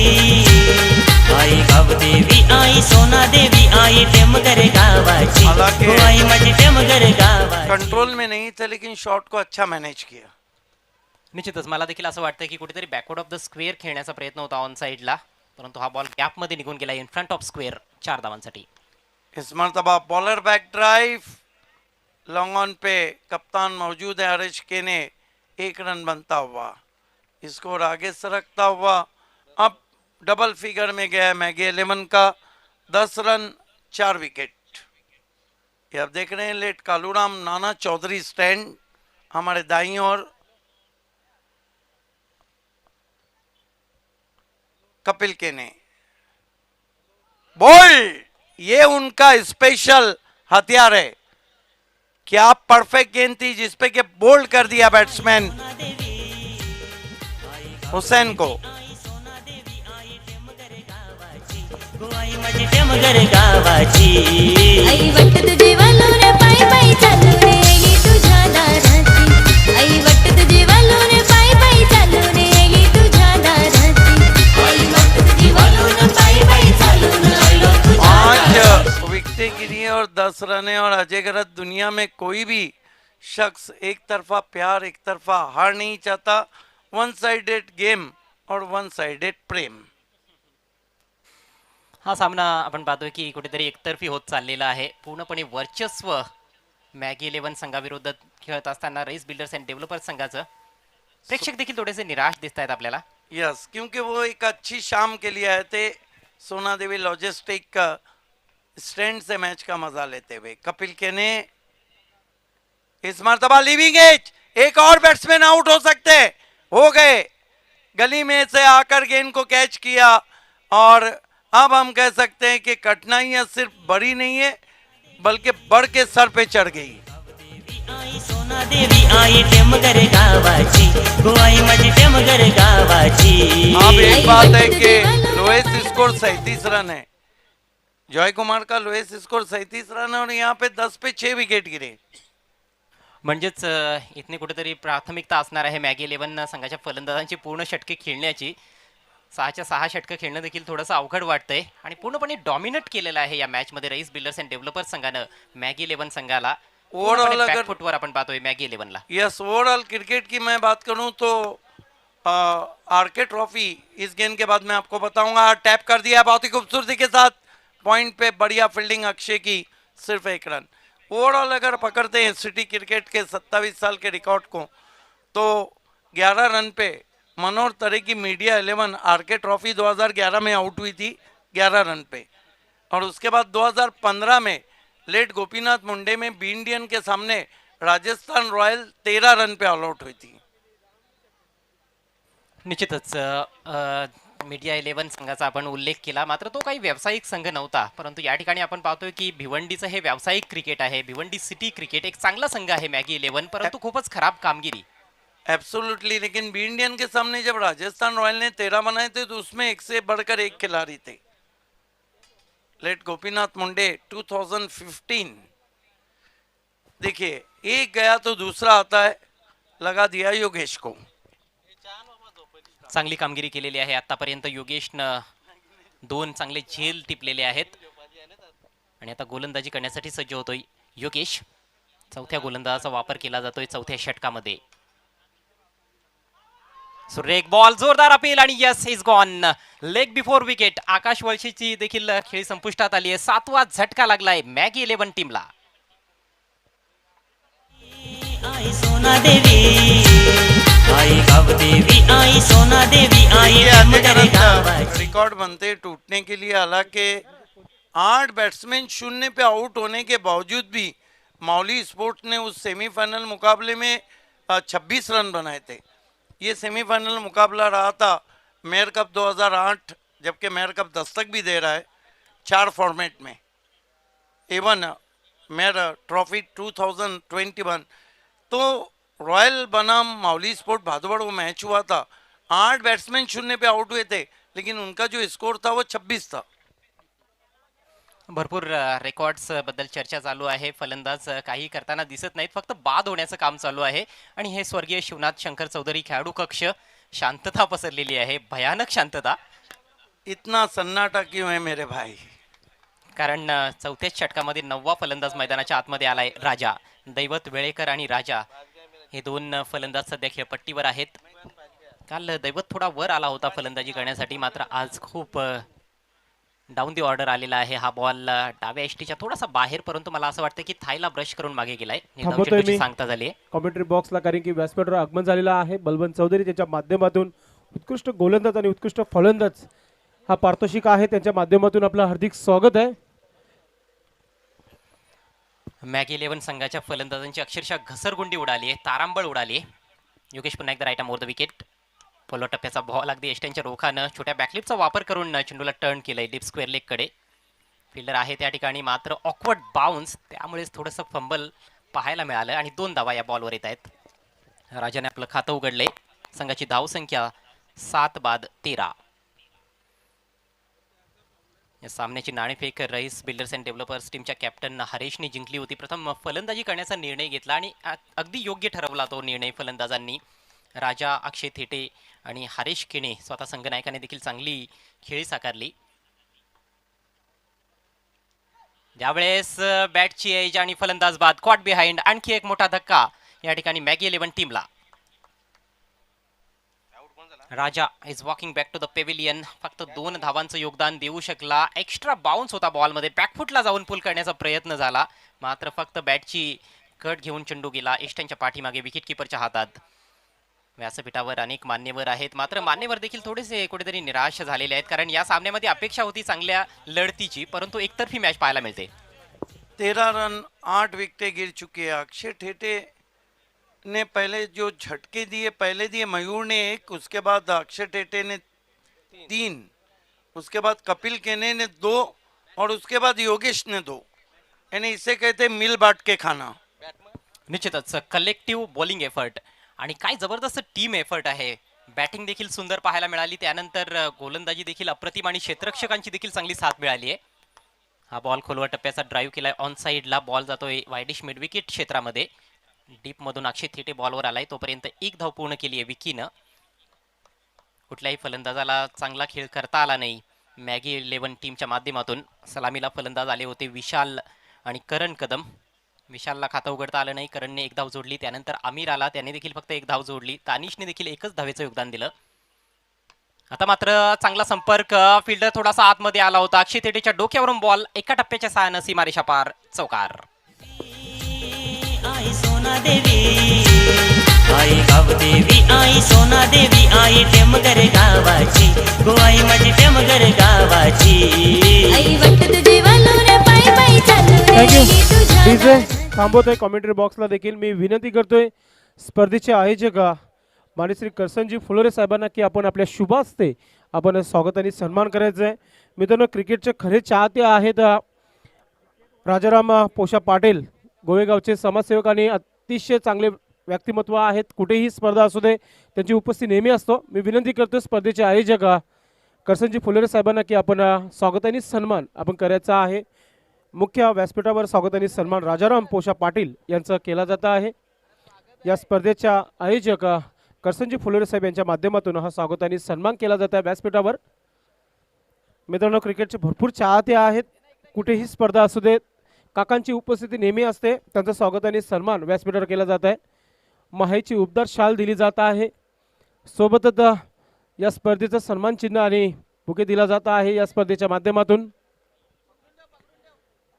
आई गाव देवी आई सोना देवी आई टेमगर गावाची हालांकि हो आई माझी टेमगर गावाची. कंट्रोल में नहीं थे लेकिन शॉट को अच्छा मैनेज किया। निश्चितच मला देखील असं वाटतं की कुठेतरी बॅकवर्ड ऑफ द स्क्वेअर खेळण्याचा प्रयत्न होता ऑन साइडला, परंतु हा बॉल गॅपमध्ये निघून गेला इन फ्रंट ऑफ स्क्वेअर 4 धावांसाठी. इस मर्तबा bowler back drive, long on पे कप्तान मौजूद है हरीश केने, 1 रन बनता हुआ, स्कोर आगे सरकता हुआ। अब डबल फिगर में गया है मैगी 11 का, 10 रन 4 विकेट। ये आप देख रहे हैं लेट कालूराम नाना चौधरी स्टैंड हमारे दाईं ओर, कपिल केने बोल्ड, ये उनका स्पेशल हथियार है। क्या परफेक्ट गेंद थी जिसपे के बोल्ड कर दिया बैट्समैन हुसैन को। हो आई माझी टेमगर गावाची. आई वाटत देवालो रे पायी पायी चालू रे गेली तुझ्या दाराची. आई वाटत देवालो रे पायी पायी चालू रे गेली तुझ्या दाराची. आई वाटत देवालो रे पायी पायी चालू रे आलो तुझ्या दाराची. 5 विकेटें गिरी हैं और 10 रन है। और अजय गरत दुनिया में कोई भी शख्स एक तरफा प्यार एक तरफा हार नहीं चाहता। 1 साइडेड गेम और 1 साइडेड प्रेम। हा सामना आपण पाहतोय की कुठेतरी एकतर्फी होत चाललेला आहे. पूर्णपणे वर्चस्व मॅगी 11 संघाविरुद्ध खेळत असताना रेस बिल्डर्स अँड डेव्हलपर्स संघाचं प्रेक्षक देखील थोडेसे निराश दिसत आहेत आपल्याला. यस, क्योंकि वो एक अच्छी शाम के लिए आए थे सोना देवी लॉजिस्टिक का स्टैंड से मैच का मजा लेते हुए। कपिल केने इस मर्तबा लीविंग एज, एक और बैट्समैन आउट हो सकते, हो गए। गली में से आकर गेंद को कैच किया और अब हम कह सकते हैं कि कठिनाइयां सिर्फ बड़ी नहीं है बल्कि बढ़ के सर पे चढ़ गई। आई सोना देवी आई टेमगर गावाची. हो आई माझी टेमगर गावाची. अब एक बात है कि लोएस्ट स्कोर 37 रन है। जॉय कुमार का लोएस्ट स्कोर 37 रन है और यहाँ पे 10 पे 6 विकेट गिरे। म्हणजेच इथने कुठेतरी प्राथमिकता असणार आहे मॅगी 11 संघाच्या फलंदाजांची पूर्ण षटके खेळण्याची. 6च्या 6 षटकं खेळणं देखील थोडंसं अवघड वाटतंय आणि पूर्णपणे डॉमिनेट केलेलं आहे या मॅच मध्ये रईस बिल्डर्स अँड डेव्हलपर्स संघानं मॅगी 11 संघाला. ओवरऑल अगर फुटवर आपण पाहतोय मॅगी 11ला. यस, ओवरऑल क्रिकेट की मैं बात करूं तो आरके ट्रॉफी इस गेंद के बाद मैं आपको बताऊंगा. टैप कर दिया बहुत ही खूबसूरती के साथ, पॉइंट पे बढ़िया फील्डिंग अक्षय की, सिर्फ 1 रन. ओवरऑल अगर पकड़ते हैं सिटी क्रिकेट के 27 साल के रिकॉर्ड को, तो 11 रन पे मनोहर तरे की मीडिया 11 आरके ट्रॉफी 2011 में आउट हुई थी 11 रन पे. और उसके बाद 2015 में लेट गोपीनाथ मुंडे में बी इंडियन के सामने राजस्थान रॉयल 13 रन पे ऑल आउट हुई थी. निश्चितच मीडिया 11 संघाचा आपण उल्लेख केला, मात्र तो काही व्यावसायिक संघ नव्हता. परंतु या ठिकाणी आपण पाहतोय की भिवंडीचं हे व्यावसायिक क्रिकेट आहे. भिवंडी सिटी क्रिकेट एक चांगला संघ आहे मॅगी 11, परंतु खूपच खराब कामगिरी. एब्सोल्युटली. लेकिन बी इंडियन के सामने जब राजस्थान रॉयल ने 13 बनाए थे तो उसमें एक से बढ़कर एक खिलाड़ी थे. लेट गोपीनाथ मुंडे 2015. देखिए, एक गया तो दूसरा आता है, लगा दिया योगेश को. चांगली कामगिरी केलेली आहे आतापर्यंत. योगेशनं 2 चांगले झेल टिपलेले आहेत आणि आता गोलंदाजी करण्यासाठी सज्ज होतोय योगेश. चौथ्या गोलंदाजाचा वापर केला जातोय चौथ्या षटकामध्ये. सुरेख बॉल, जोरदार अपील आणि yes, is gone. Leg before wicket. Akash वळशीची देखील खेळी संपुष्टात आली आहे. 7वा झटका लागलाय मॅगी 11 टीमला. आई सोना देवी, आई गाव देवी, आई सोना देवी, आई टेमघर गावाची. रिकॉर्ड बनते टूटने के लिए. हालांकि 8 बैट्समैन 0 पे आउट होने के बावजूद भी मौली स्पोर्ट्स ने उस सेमीफाइनल मुकाबले में 26 रन बनाए थे. ये सेमीफाइनल मुकाबला रहा था मेयर कप 2008, जबकि मेयर कप दस्तक भी दे रहा है 4 फॉर्मेट में. Even mayor trophy 2021. तो रॉयल बनाम माउली स्पोर्ट भादोड़ वो मैच हुआ था. 8 बैट्समैन 0 पे आउट हुए थे, लेकिन उनका जो स्कोर था वो 26 था. भरपूर रेकॉर्ड्स बद्दल चर्चा चालू आहे. फलंदाज काही करताना दिसत नाहीत, फक्त बाद होण्याचं काम चालू आहे. आणि हे स्वर्गीय शिवनाथ शंकर चौधरी खेळाडू कक्ष, शांतता पसरलेली आहे, भयानक शांतता. इतना सन्नाटा क्यों है मेरे भाई? कारण चौथ्याच षटकामध्ये 9वा फलंदाज मैदानाच्या आतमध्ये आलाय राजा. दैवत वेळेकर आणि राजा हे 2 फलंदाज सध्या खेळपट्टीवर आहेत. काल दैवत थोडा वर आला होता फलंदाजी करण्यासाठी, मात्र आज खूप डाऊन दी ऑर्डर आलेला आहे. हा बॉल डाव्या एष्टीच्या थोडासा बाहेर, परंतु मला असं वाटतं की थायला ब्रश करून मागे गेलाय. थांबवतोय मी सांगता झाली कॉमेंट्री बॉक्सला, कारण की व्यासपीठावर आगमन झालेला आहे. बलवंत चौधरी त्यांच्या माध्यमातून उत्कृष्ट गोलंदाज आणि उत्कृष्ट फलंदाज हा पारितोषिक आहे, त्यांच्या माध्यमातून आपलं हार्दिक स्वागत आहे. मॅगी 11 संघाच्या फलंदाजांची अक्षरशः घसरगुंडी उडाली आहे, तारांबळ उडाली आहे. योगेश पुन्हा एकदा right arm over the wicket. Full टप्प्याचा बॉल अगदी एस्टनच्या रोखानं छोट्या बॅकलिपचा वापर करून चेंडूला टर्न केलंय डीप स्क्वेअर लेग कडे. फिल्डर आहे त्या ठिकाणी, मात्र ऑकवर्ड बाउन्स, त्यामुळेच थोडंसं फंबल पाहायला मिळालं आणि 2 धावा या बॉलवर येत आहेत. राजाने आपलं खातं उघडलंय. संघाची धावसंख्या 7 बाद 13. या सामन्याची नाणेफेक रईस बिल्डर्स अँड डेव्हलपर्स टीमच्या कॅप्टन हरेशने जिंकली होती. प्रथम फलंदाजी करण्याचा निर्णय घेतला आणि अगदी योग्य ठरवला तो निर्णय फलंदाजांनी. राजा, अक्षय थेटे आणि हरेश केणे स्वतः संघनायकाने देखील चांगली खेळी साकारली. ज्यावेळेस बॅटची एज आणि फलंदाज बाद, कॉट बिहाइंड, आणखी एक मोठा धक्का या ठिकाणी मॅगी 11 टीमला. Raja is walking back to the pavilion. फक्त 2 धावांचं योगदान देऊ शकला. एक्स्ट्रा बाउन्स होता बॉलमध्ये, बॅकफुटला जाऊन पुल करण्याचा प्रयत्न झाला, मात्र फक्त बॅटची कट घेऊन चेंडू गेला एष्टनच्या पाठीमागे विकेटकीपरच्या हातात. व्यासपीठावर अनेक मान्यवर आहेत, मात्र मान्यवर देखील थोडेसे कुठेतरी निराश झालेले आहेत, कारण या सामन्यामध्ये अपेक्षा होती चांगल्या लढतीची, परंतु एकतर्फी मॅच पाहायला मिळते. 13 रन 8 विकेटें गिर चुकी है. अक्षय ठेटे ने पहले जो झटके दिए, पहले दिए मयूर ने 1, उसके बाद अक्षय ठेटे ने 3, उसके बाद कपिल केने ने 2 और उसके बाद योगेश ने 2. यानी इसे कहते मिल बांट के खाना. निश्चितच कलेक्टिव्ह बॉलिंग एफर्ट आणि काय जबरदस्त टीम एफर्ट आहे. बॅटिंग देखील सुंदर पाहायला मिळाली, त्यानंतर गोलंदाजी देखील अप्रतिम आणि क्षेत्ररक्षकांची देखील चांगली साथ मिळाली आहे. हा बॉल खोलवर टप्प्याचा ड्राईव्ह केलाय ऑन साइडला. बॉल जातोय वायडिश मिड विकेट क्षेत्रामध्ये. डीप मधून अक्षय थेटे बॉलवर आलाय, तोपर्यंत 1 धाव पूर्ण केली आहे विकीनं. कुठल्याही फलंदाजाला चांगला खेळ करता आला नाही. मॅगी 11 टीमच्या माध्यमातून सलामीला फलंदाज आले होते विशाल आणि करण कदम. विशालला खातं उघडता आलं नाही. करणने एक धाव जोडली. त्यानंतर आमिर आला, त्याने देखील फक्त एक धाव जोडली. तानिशने देखील एकच धावेचं योगदान दिलं. आता मात्र चांगला संपर्क, फिल्डर थोडासा आतमध्ये आला होता. अक्षय तेटेच्या डोक्यावरून बॉल एका टप्प्याच्या सहाय्यानं सीमारेषा पार, चौकार. आई सोना देवी, आई गाव देवी, आई सोना देवी, आई टेमगर गावाची, गो आई माझी टेमगर गावाची. आई वाटत देवालो रे पायी पायी चालू रे थँक्यू गेली तुझ्या डीजे दारात. थांबवतोय. कॉमेंट्री बॉक्सला देखील मी विनंती करतोय स्पर्धेचे आयोजक माननीय श्री करसनजी फुलोरे साहेबांना की आपण आपल्या शुभ हस्ते आपण स्वागत आणि सन्मान करायचं आहे. मित्रांनो, क्रिकेटचे खरे चाहते आहेत राजाराम पोषा पाटील, गोवेगावचे समाजसेवक आणि अतिशय चांगले व्यक्तिमत्व आहेत. कुठेही स्पर्धा असू दे त्यांची उपस्थिती नेहमी असतो. मी विनंती करतो स्पर्धेचे आयोजक करसनजी फुलोरे साहेबांना की आपण स्वागत आणि सन्मान आपण करायचा आहे. मुख्य व्यासपीठावर स्वागत आणि सन्मान राजाराम पोषा पाटील यांचा केला जात आहे. या स्पर्धेच्या आयोजक करसनजी फुलोरे साहेब यांच्या माध्यमातून हा स्वागत आणि सन्मान केला जात आहे व्यासपीठावर. मित्रांनो, क्रिकेटचे भरपूर चाहते आहेत. कुठेही स्पर्धा असू देत काकांची उपस्थिती नेहमी असते. त्यांचं स्वागत आणि सन्मान व्यासपीठावर केला जात आहे. माहीची उबदार शाल दिली जात आहे. सोबतच या स्पर्धेचं सन्मान चिन्ह आणि बुके दिला जात आहे. या स्पर्धेच्या माध्यमातून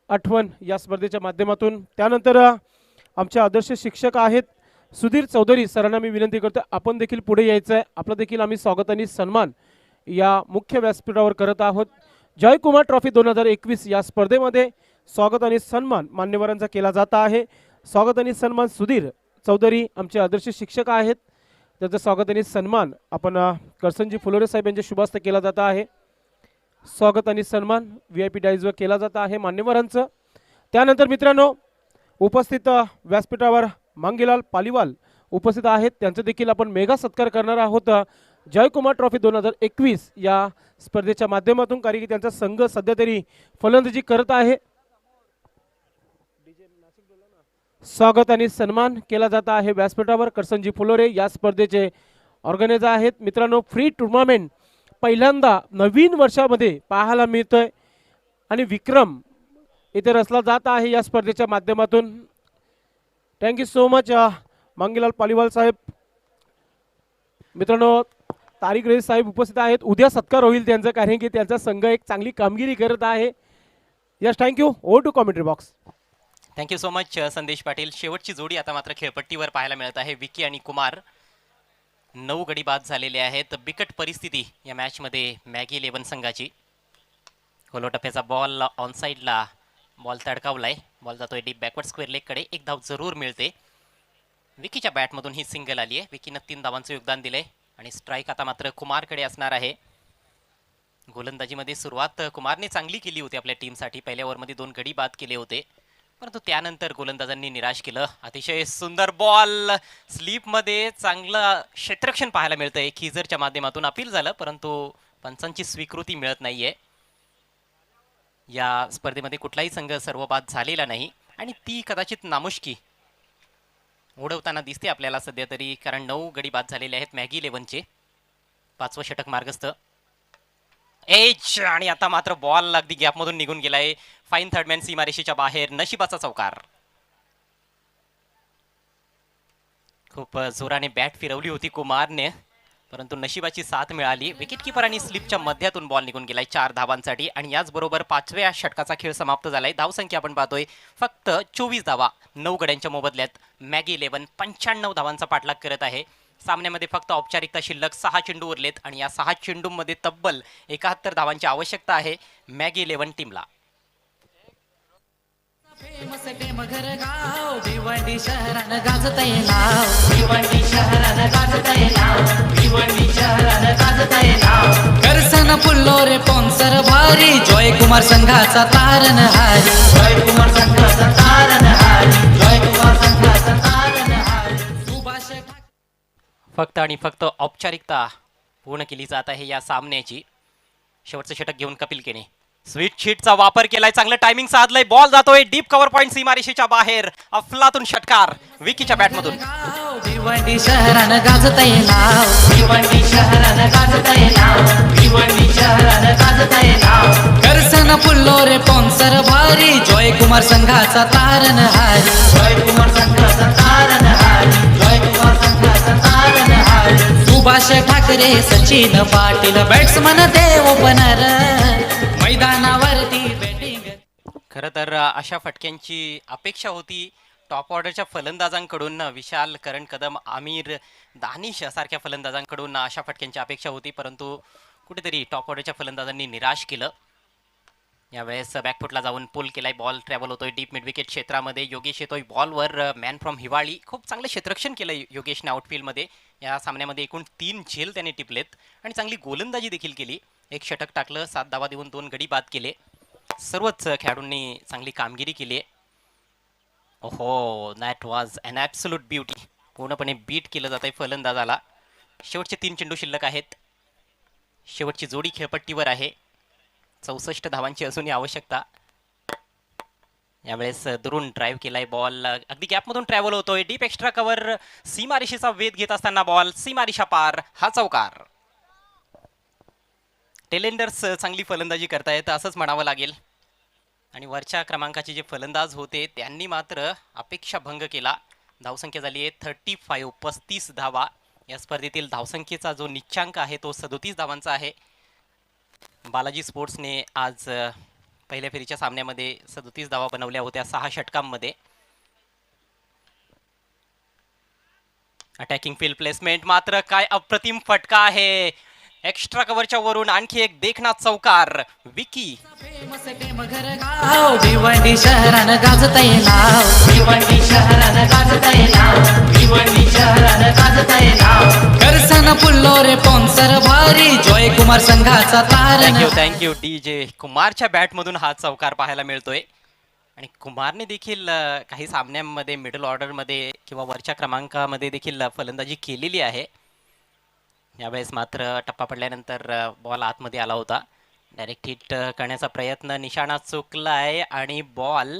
आठवण या स्पर्धेच्या माध्यमातून. त्यानंतर आमचे आदर्श शिक्षक आहेत सुधीर चौधरी सरांना मी विनंती करतो आपण देखील पुढे यायचं आहे. आपलं देखील आम्ही स्वागत आणि सन्मान या मुख्य व्यासपीठावर करत आहोत. जयकुमार ट्रॉफी 2021 या स्पर्धेमध्ये स्वागत आणि सन्मान मान्यवरांचा केला जात आहे. स्वागत आणि सन्मान सुधीर चौधरी आमचे आदर्श शिक्षक आहेत. त्याचं स्वागत आणि सन्मान आपण करसनजी फुलोरे साहेब यांच्या शुभ हस्ते केला जात आहे. स्वागत आणि सन्मान VIP डाईजवर केला जात आहे मान्यवरांचं. त्यानंतर मित्रांनो, उपस्थित व्यासपीठावर मांगीलाल पालीवाल उपस्थित आहेत. त्यांचं देखील आपण मेगा सत्कार करणार आहोत जयकुमार ट्रॉफी 2021 या स्पर्धेच्या माध्यमातून, कारण की त्यांचा संघ सध्या तरी फलंदाजी करत आहे. स्वागत आणि सन्मान केला जात आहे व्यासपीठावर. करसनजी फुलोरे या स्पर्धेचे ऑर्गनायझर आहेत. मित्रांनो, फ्री टुर्नामेंट पहिल्यांदा नवीन वर्षामध्ये पाहायला मिळतोय आणि विक्रम इथे रचला जात आहे या स्पर्धेच्या माध्यमातून. Thank you so much Mangilal Paliwal साहेब. मित्रांनो, तारिक रईस साहेब उपस्थित आहेत. उद्या सत्कार होईल त्यांचा, कारण की त्यांचा संघ एक चांगली कामगिरी करत आहे. Yes, thank you. Over to commentary box. Thank you so much Sandesh Patil. शेवटची जोडी आता मात्र खेळपट्टीवर पाहायला मिळत आहे. विकी आणि कुमार. 9 गडी बाद झालेले आहेत. बिकट परिस्थिती या मॅचमध्ये मॅगी 11 संघाची. खोलोटप्प्याचा बॉल ऑन साईडला बॉल तडकावलाय. बॉल जातोय डीप बॅकवर्ड स्क्वेअर लेगकडे. एक धाव जरूर मिळते. विकीच्या बॅटमधून ही सिंगल आली आहे. विकीनं 3 धावांचं योगदान दिलंय आणि स्ट्राईक आता मात्र कुमारकडे असणार आहे. गोलंदाजीमध्ये सुरुवात कुमारने चांगली केली होती आपल्या टीमसाठी. पहिल्या ओव्हरमध्ये 2 गडी बाद केले होते, परंतु त्यानंतर गोलंदाजांनी निराश केलं. अतिशय सुंदर बॉल स्लीपमध्ये चांगलं क्षेत्ररक्षण पाहायला मिळतंय. खिजरच्या माध्यमातून अपील झालं, परंतु पंचांची स्वीकृती मिळत नाहीये. या स्पर्धेमध्ये कुठलाही संघ सर्वबाद झालेला नाही आणि ती कदाचित नामुष्की उडवताना दिसते आपल्याला सध्या तरी, कारण 9 गडी बाद झालेले आहेत मॅगी 11चे. 5वं षटक मार्गस्थ. एज आणि आता मात्र बॉल अगदी गॅपमधून निघून गेलाय. फाईन थर्डमॅन सीमारेषेच्या बाहेर. नशिबाचा चौकार. खूप जोराने बॅट फिरवली होती कुमारने, परंतु नशिबाची साथ मिळाली. विकेटकीपरांनी स्लिपच्या मध्यातून बॉल निघून गेलाय 4 धावांसाठी आणि याचबरोबर 5व्या षटकाचा खेळ समाप्त झालाय. धावसंख्या आपण पाहतोय फक्त 24 धावा 9 गड्यांच्या मोबदल्यात. मॅगी 11 95 धावांचा पाठलाग करत आहे. सामन्यामध्ये फक्त औपचारिकता शिल्लक 6 चेंडू उरलेत आणि या 6 चेंडूंमध्ये तब्बल 71 धावांची आवश्यकता आहे मॅगी 11 टीमला. भिवंडी शहरानं गाजतय नाव, भिवंडी शहरानं गाजतय नाव, भिवंडी शहरानं गाजतय नाव. करसन फुल्लोरे पोन्सर भारी, जयकुमार संघाचा तारणहारी, जयकुमार संघाचा तारणहारी, जयकुमार संघाचा तारणहारी. सुभाष फक्त आणि फक्त औपचारिकता पूर्ण केली जात आहे या सामन्याची. शेवटचं षटक घेऊन कपिल केने. स्वीट शीटचा वापर केलाय, चांगलं टायमिंग साधलंय, बॉल जातोय डीप कव्हर पॉइंट सीमारेषेच्या बाहेर. अफलातून षटकार विकीच्या बॅटमधून. भिवंडी शहरानं गाजतय नाव, भिवंडी शहरानं गाजतय नाव, भिवंडी शहरानं गाजतय नाव. करसन फुल्लोरे स्पॉन्सर भारी, जयकुमार संघाचा तारणहारी, जयकुमार संघाचा तारणहारी, जयकुमार संघाचा तारणहारी. सुभाष ठाकरे, सचिन पाटील, बॅट्समन देव ओपनर, मैदानावरती बॅटिंग. खरं तर अशा फटक्यांची अपेक्षा होती टॉप ऑर्डरच्या फलंदाजांकडून. विशाल, करण कदम, आमिर, दानिश सारख्या फलंदाजांकडून अशा फटक्यांची अपेक्षा होती, परंतु कुठेतरी टॉप ऑर्डरच्या फलंदाजांनी निराश केलं. यावेळेस बॅकफुटला जाऊन पुल केलाय, बॉल ट्रॅव्हल होतोय डीप मिड विकेट क्षेत्रामध्ये. योगेश येतोय बॉलवर, मॅन फ्रॉम हिवाळी. खूप चांगलं क्षेत्ररक्षण केलं योगेशने आउटफील्डमध्ये. या सामन्यामध्ये एकूण 3 झेल त्याने टिपलेत आणि चांगली गोलंदाजी देखील केली. एक षटक टाकलं, 7 धावा देऊन 2 गडी बाद केले. सर्वच खेळाडूंनी चांगली कामगिरी केली आहे. ओहो, that was an absolute beauty. पूर्णपणे बीट केलं जात आहे फलंदाजाला. शेवटचे 3 चेंडू शिल्लक आहेत. शेवटची जोडी खेळपट्टीवर आहे. 64 धावांची असूनही आवश्यकता. यावेळेस दुरून ड्राईव्ह केलाय बॉल, अगदी गॅपमधून ट्रॅव्हल होतोय. डीप एक्स्ट्रा कव्हर, सीमारेषेचा वेध घेत असताना बॉल सीमारेषा पार. हा चौकार. टेलेंडर्स चांगली फलंदाजी करतायत असंच म्हणावं लागेल. आणि वरच्या क्रमांकाचे जे फलंदाज होते त्यांनी मात्र अपेक्षा भंग केला. धावसंख्या झाली आहे 35, 35 धावा. या स्पर्धेतील धावसंख्येचा जो निच्चांक आहे तो 37 धावांचा आहे. बालाजी स्पोर्ट्सने आज पहिल्या फेरीच्या सामन्यामध्ये 37 धावा बनवल्या होत्या 6 षटकांमध्ये. अटॅकिंग फील्ड प्लेसमेंट, मात्र काय अप्रतिम फटका आहे. एक्स्ट्रा कव्हरच्या वरून आणखी एक देखना चौकार. विकी. भिवंडी शहरानं गाजतय नाव, भिवंडी शहरानं गाजतय नाव, भिवंडी शहरानं गाजतय नाव. करसन फुल्लोरे स्पॉन्सर भारी, जयकुमार संघाचा तारण. थँक्यू DJ कुमारच्या बॅटमधून हा चौकार पाहायला मिळतोय. आणि कुमारने देखील काही सामन्यांमध्ये मिडल ऑर्डरमध्ये किंवा वरच्या क्रमांकामध्ये देखील फलंदाजी केलेली आहे. यावेळेस मात्र टप्पा पडल्यानंतर बॉल आतमध्ये आला होता. डायरेक्ट हिट करण्याचा प्रयत्न, निशाणा चुकलाय आणि बॉल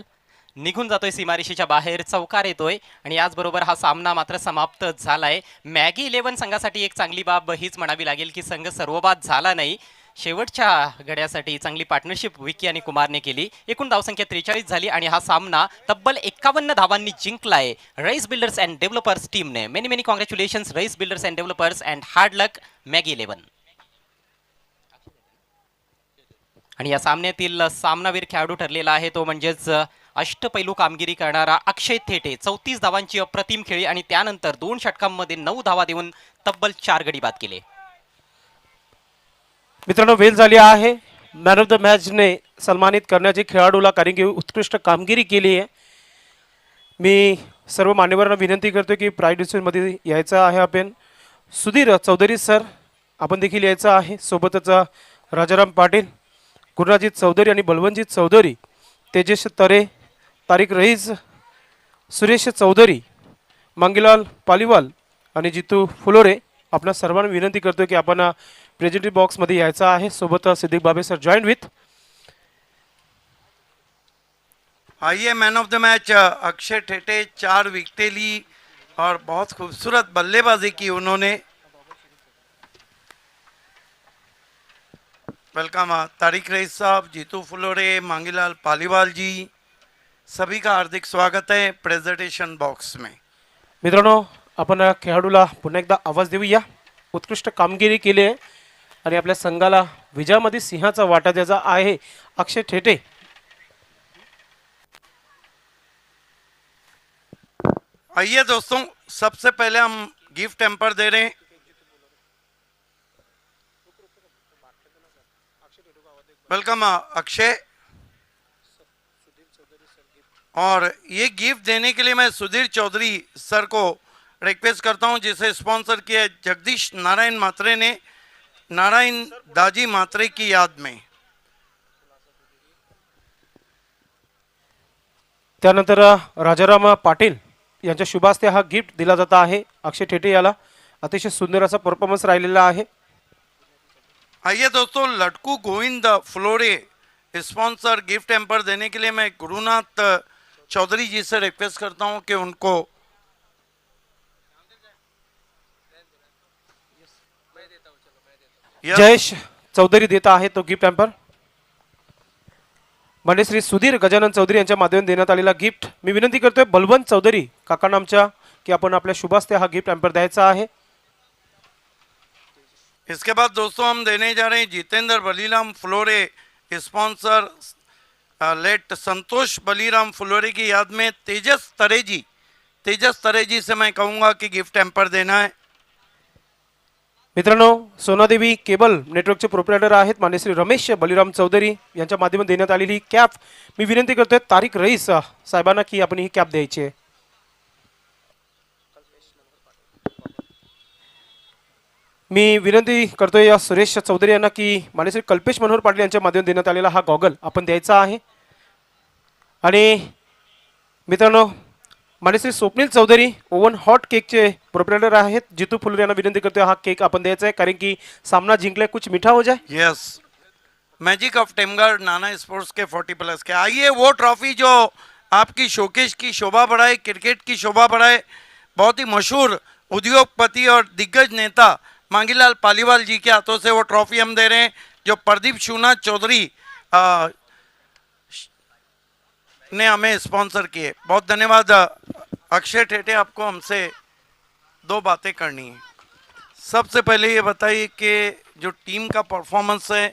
निघून जातोय सीमारेषेच्या बाहेर. चौकार येतोय आणि याचबरोबर हा सामना मात्र समाप्त झालाय. मॅगी 11 संघासाठी एक चांगली बाब हीच म्हणावी लागेल की संघ सर्वबाद झाला नाही. शेवटच्या गड्यासाठी चांगली पार्टनरशिप विकी आणि कुमारने केली. एकूण धावसंख्या 43 झाली आणि हा सामना तब्बल 51 धावांनी जिंकलाय रईस बिल्डर्स अँड डेव्हलपर्स टीमने. Many many congratulations Rais builders and developers and hard luck Maggi 11. आणि या सामन्यातील सामनावीर खेळाडू ठरलेला आहे तो म्हणजेच अष्टपैलू कामगिरी करणारा अक्षय थेटे. 34 धावांची अप्रतिम खेळी आणि त्यानंतर 2 षटकांमध्ये 9 धावा देऊन तब्बल 4 गडी बाद केले. मित्रांनो, वेळ झाली आहे मॅन ऑफ द मॅचने सन्मानित करण्याची खेळाडूला, कारण की उत्कृष्ट कामगिरी केली आहे. मी सर्व मान्यवरांना विनंती करतो की प्राईज डिस्ट्रीब्युशनमध्ये यायचं आहे. आपण सुधीर चौधरी सर आपण देखील यायचं आहे. सोबतच राजाराम पाटील, गुरुराजित चौधरी आणि बलवंतजीत चौधरी, तेजेश तरे, तारिक रईस, सुरेश चौधरी, मांगीलाल पालीवाल आणि जितू फुलोरे. आपल्या सर्वांना विनंती करतो की आपण प्रेझेंटिव्ह बॉक्समध्ये यायचं आहे. सोबत Siddique Babe sir join with. आइए man of the match Akshay Thete. 4 विकेटें ली और बहुत खूबसूरत बल्लेबाजी की उन्होंने. वेलकम तारिक रईस साहब, जीतू फुलोरे, मांगीलाल पालीवाल जी, सभी का हार्दिक स्वागत है प्रेजेंटेशन बॉक्स में. मित्रांनो, आपण खेळाडूला पुन्हा एकदा आवाज देऊया. उत्कृष्ट कामगिरी केली आहे आणि आपल्या संघाला विजयामध्ये सिंहाचा वाटा द्यायचा आहे. अक्षय ठेटे. आइए दोस्तों, सबसे पहले हम गिफ्ट टेम्पर दे रहे हैं. वेलकम अक्षय. और ये गिफ्ट देने के लिए मैं सुधीर चौधरी सर को रिक्वेस्ट करता हूं, जिसे स्पॉन्सर किया जगदीश नारायण मात्रे ने, नारायण दाजी मात्रे की याद में. त्यानंतर राजाराम पाटील यांच्या शुभास्ते हा गिफ्ट दिला जात आहे. अक्षय ठेटे याला अतिशय सुंदर असा परफॉर्मन्स राहिलेला आहे. आइए दोस्तों, लटकू गोविंद फ्लोरे स्पॉन्सर गिफ्ट एम्पर देने के लिए मैं गुरुनाथ चौधरी जी से रिक्वेस्ट करता हूं कि उनको जयेश चौधरी देत आहे तो गिफ्ट हॅम्पर. मान्य श्री सुधीर गजानन चौधरी यांच्या माध्यमातून देण्यात आलेला गिफ्ट मी विनंती करतोय बलवंत चौधरी काकांना आमच्या की आपण आपल्या शुभास्ते हा गिफ्ट हॅम्पर द्यायचा आहे. इसके बाद दोस्तों हम देने जा रहे हैं जितेंद्र बलीराम फ्लोरे स्पॉन्सर लेट संतोष बलीराम फ्लोरे की याद में तेजस तरेजी से मैं कहूंगा कि गिफ्ट एम्पर देना है. मित्रांनो सोनादेवी केबल नेटवर्कचे प्रोप्रायटर आहेत मान्य श्री रमेश बलिराम चौधरी यांच्या माध्यमातून देण्यात आलेली कॅप मी विनंती करतोय तारिक रईस साहेबांना की आपण ही कॅप द्यायची आहे. मी विनंती करतोय या सुरेश चौधरी यांना की मान्य श्री कल्पेश मनोहर पाटील यांच्या माध्यमातून देण्यात आलेला हा गॉगल आपण द्यायचा आहे. आणि मित्रांनो मान्य श्री स्वप्नील चौधरी ओवन हॉट केकचे प्रोप्रायटर आहेत जितू फुलरे यांना विनंती करतोय हा केक आपण द्यायचा आहे कारण की सामना जिंकले कुछ मीठा हो जाए. Yes magic of टेमगढ़ Nana sports के 40+ के आइए वो ट्रॉफी जो आपकी शोकेश की शोभा बढ़ाए, क्रिकेट की शोभा बढ़ाए. बहुत ही मशहूर उद्योगपति और दिग्गज नेता मांगीलाल पालीवाल जी के हाथों से वो ट्रॉफी हम दे रहे हैं जो प्रदीप शिवनाथ चौधरी ने हमें स्पॉन्सर किए. बहुत धन्यवाद अक्षय ठेठे. आपको हमसे 2 बातें करनी है. सबसे पहले ये बताइए कि जो टीम का परफॉर्मेंस है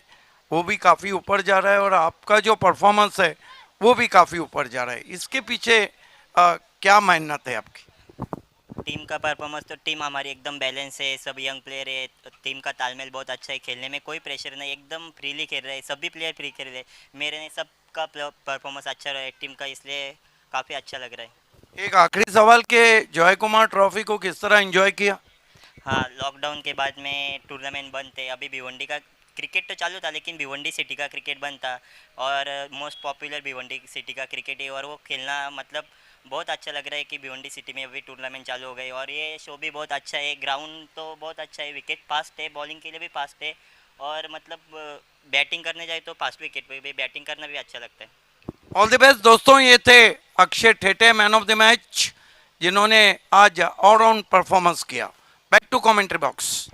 वो भी काफ़ी ऊपर जा रहा है और आपका जो परफॉर्मेंस है वो भी काफ़ी ऊपर जा रहा है. इसके पीछे क्या मेहनत है आपकी? टीम का परफॉर्मेंस तो टीम हमारी एकदम बैलेंस है, सब यंग प्लेयर है, टीम का तालमेल बहुत अच्छा है, खेलने में कोई प्रेशर नहीं, एकदम फ्रीली खेल रहे हैं, सभी प्लेयर फ्री खेल रहे हैं. मेरे ने सबका परफॉर्मेंस अच्छा रहा है टीम का, इसलिए काफ़ी अच्छा लग रहा है. एक आखिरी सवाल के जॉय कुमार ट्रॉफी को किस तरह एंजॉय किया? हाँ, लॉकडाउन के बाद में टूर्नामेंट बंद थे. अभी भिवंडी का क्रिकेट तो चालू था लेकिन भिवंडी सिटी का क्रिकेट बंद था और मोस्ट पॉपुलर भिवंडी सिटी का क्रिकेट है और वो खेलना मतलब बहुत अच्छा लग रहा है कि भिवंडी सिटी में अभी टूर्नामेंट चालू हो गई और ये शो भी बहुत अच्छा है. ग्राउंड तो बहुत अच्छा है, विकेट फास्ट है, बॉलिंग के लिए भी फास्ट है और मतलब बैटिंग करने जाए तो फास्ट विकेट पे भी बैटिंग करना भी अच्छा लगता है. ऑल द बेस्ट दोस्तों. ये थे Akshay Thete man of the match जिन्होंने आज ऑलराउंड परफॉर्मेंस किया. Back to commentary box.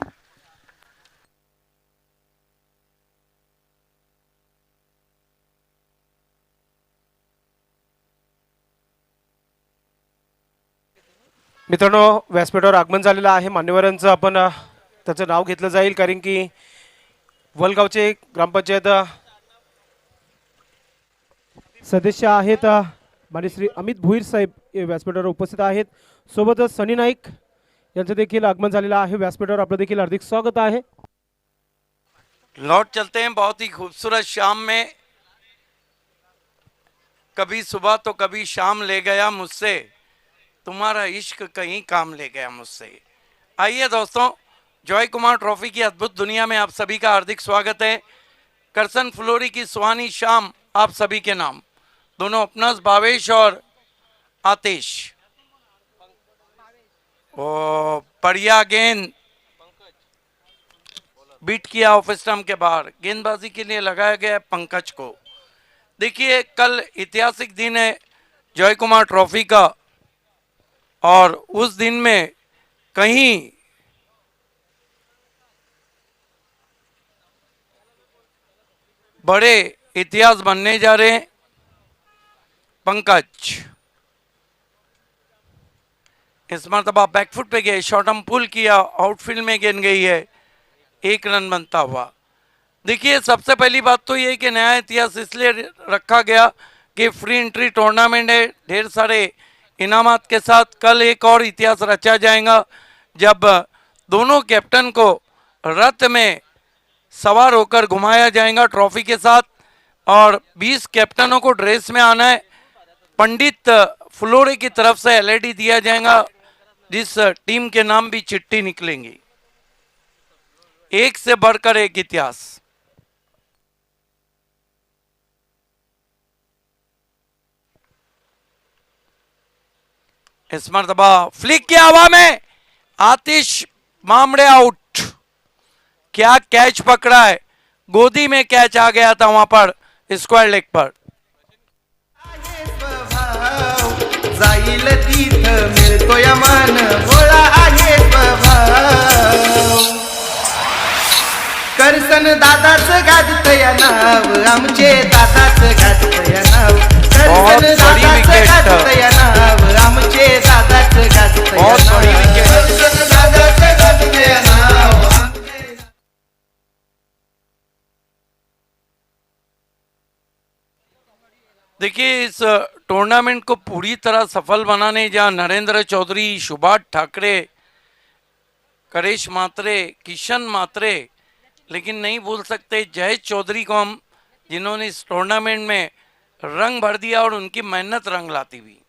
मित्रांनो व्यासपीठावर आगमन झालेलं आहे मान्यवरांचं आपण त्याचं नाव घेतलं जाईल कारण की वलगावचे ग्रामपंचायत सदस्य आहेत मान्य श्री अमित भुईर साहेब हे व्यासपीठावर उपस्थित आहेत. सोबतच सनी नाईक यांचं देखील आगमन झालेलं आहे. व्यासपीठावर आपलं देखील हार्दिक स्वागत आहे. लौट चलते हैं बहुत ही खूबसूरत शाम में. कभी सुबह तो कभी शाम ले गया मुझसे, तुम्हारा इश्क कहीं काम ले गया मुझसे. आइए दोस्तों, जॉय कुमार ट्रॉफी की अद्भुत दुनिया में आप सभी का हार्दिक स्वागत है. करसन फ्लोरी की सुहानी शाम आप सभी के नाम. दोनों ओपनर्स भावेश और आतिश. ओ बढ़िया गेंद बीट किया ऑफ स्टंप के बाहर. गेंदबाजी के लिए लगाया गया पंकज को. देखिए कल ऐतिहासिक दिन है जॉय कुमार ट्रॉफी का और उस दिन में कहीं बड़े इतिहास बनने जा रहे हैं. पंकज इस मरतबा बैकफुट पे गए, शॉर्ट हम पुल किया, आउटफील्ड में गेंद गई है, 1 रन बनता हुआ. देखिए सबसे पहली बात तो ये कि नया इतिहास इसलिए रखा गया कि फ्री एंट्री टूर्नामेंट है, ढेर सारे इनामात के साथ. कल एक और इतिहास रचा जाएगा जब दोनों कैप्टन को रथ में सवार होकर घुमाया जाएगा ट्रॉफी के साथ और 20 कैप्टनों को ड्रेस में आना है. पंडित फ्लोरे की तरफ से एलईडी दिया जाएगा जिस टीम के नाम भी चिट्ठी निकलेंगी. एक से बढ़कर एक इतिहास. इस मरतबा फ्लिक की हवा में आतिश मामड़े आउट. क्या कैच पकड़ा है, गोदी में कैच आ गया था वहां पर स्क्वायर लेग पर। जाईल तिथं मिळतोय मान भोळा आहे स्वभाव करसन दादाच गाजतय नाव आमचे दादाच गाजतय नाव बहुत करसन बड़ी दादाच विकेट। गाजतय नाव आमचे दादाच गाजतय बहुत बड़ी नाव विकेट। करसन दादाच गाजतय नाव देखिए इस टूर्नामेंट को पूरी तरह सफल बनाने जहां नरेंद्र चौधरी, सुभाष ठाकरे, करेश मात्रे, किशन मात्रे, लेकिन नहीं भूल सकते जय चौधरी को हम, जिन्होंने इस टूर्नामेंट में रंग भर दिया और उनकी मेहनत रंग लाती हुई।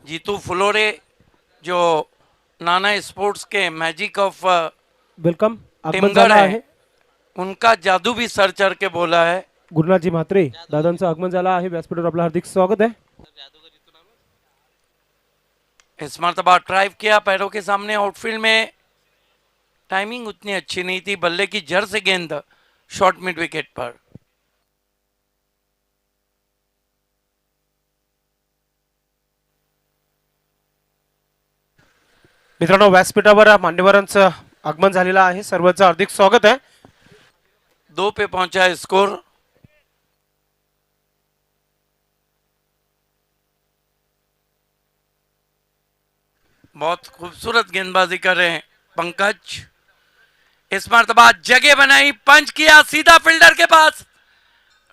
जीतू फुलोरे जो नाना स्पोर्ट्स के मैजिक ऑफ वेलकम आगमन टिमगर झालं है, आहे उनका जादू भी सर चढ़ के बोला है। गुरुनाथजी म्हात्रे दादांचं आगमन झालं आहे व्यासपीठावर आपलं हार्दिक स्वागत आहे। इस मरतबा ड्राइव किया पैरों के सामने आउटफील्ड में, टाइमिंग उतनी अच्छी नहीं थी, बल्ले की जड़ से गेंद शॉर्ट मिड विकेट पर। मित्रांनो व्यासपीठावर मान्यवरांचं आगमन झालेलं आहे, सर्वांचं हार्दिक स्वागत आहे। 2 पे पहुंचा है स्कोर। बहुत खूबसूरत गेंदबाजी कर रहे हैं पंकज। इस मरतबा जगह बनाई, पंच किया सीधा फील्डर के पास,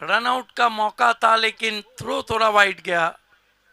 रन आउट का मौका था लेकिन थ्रो थोड़ा वाइड गया।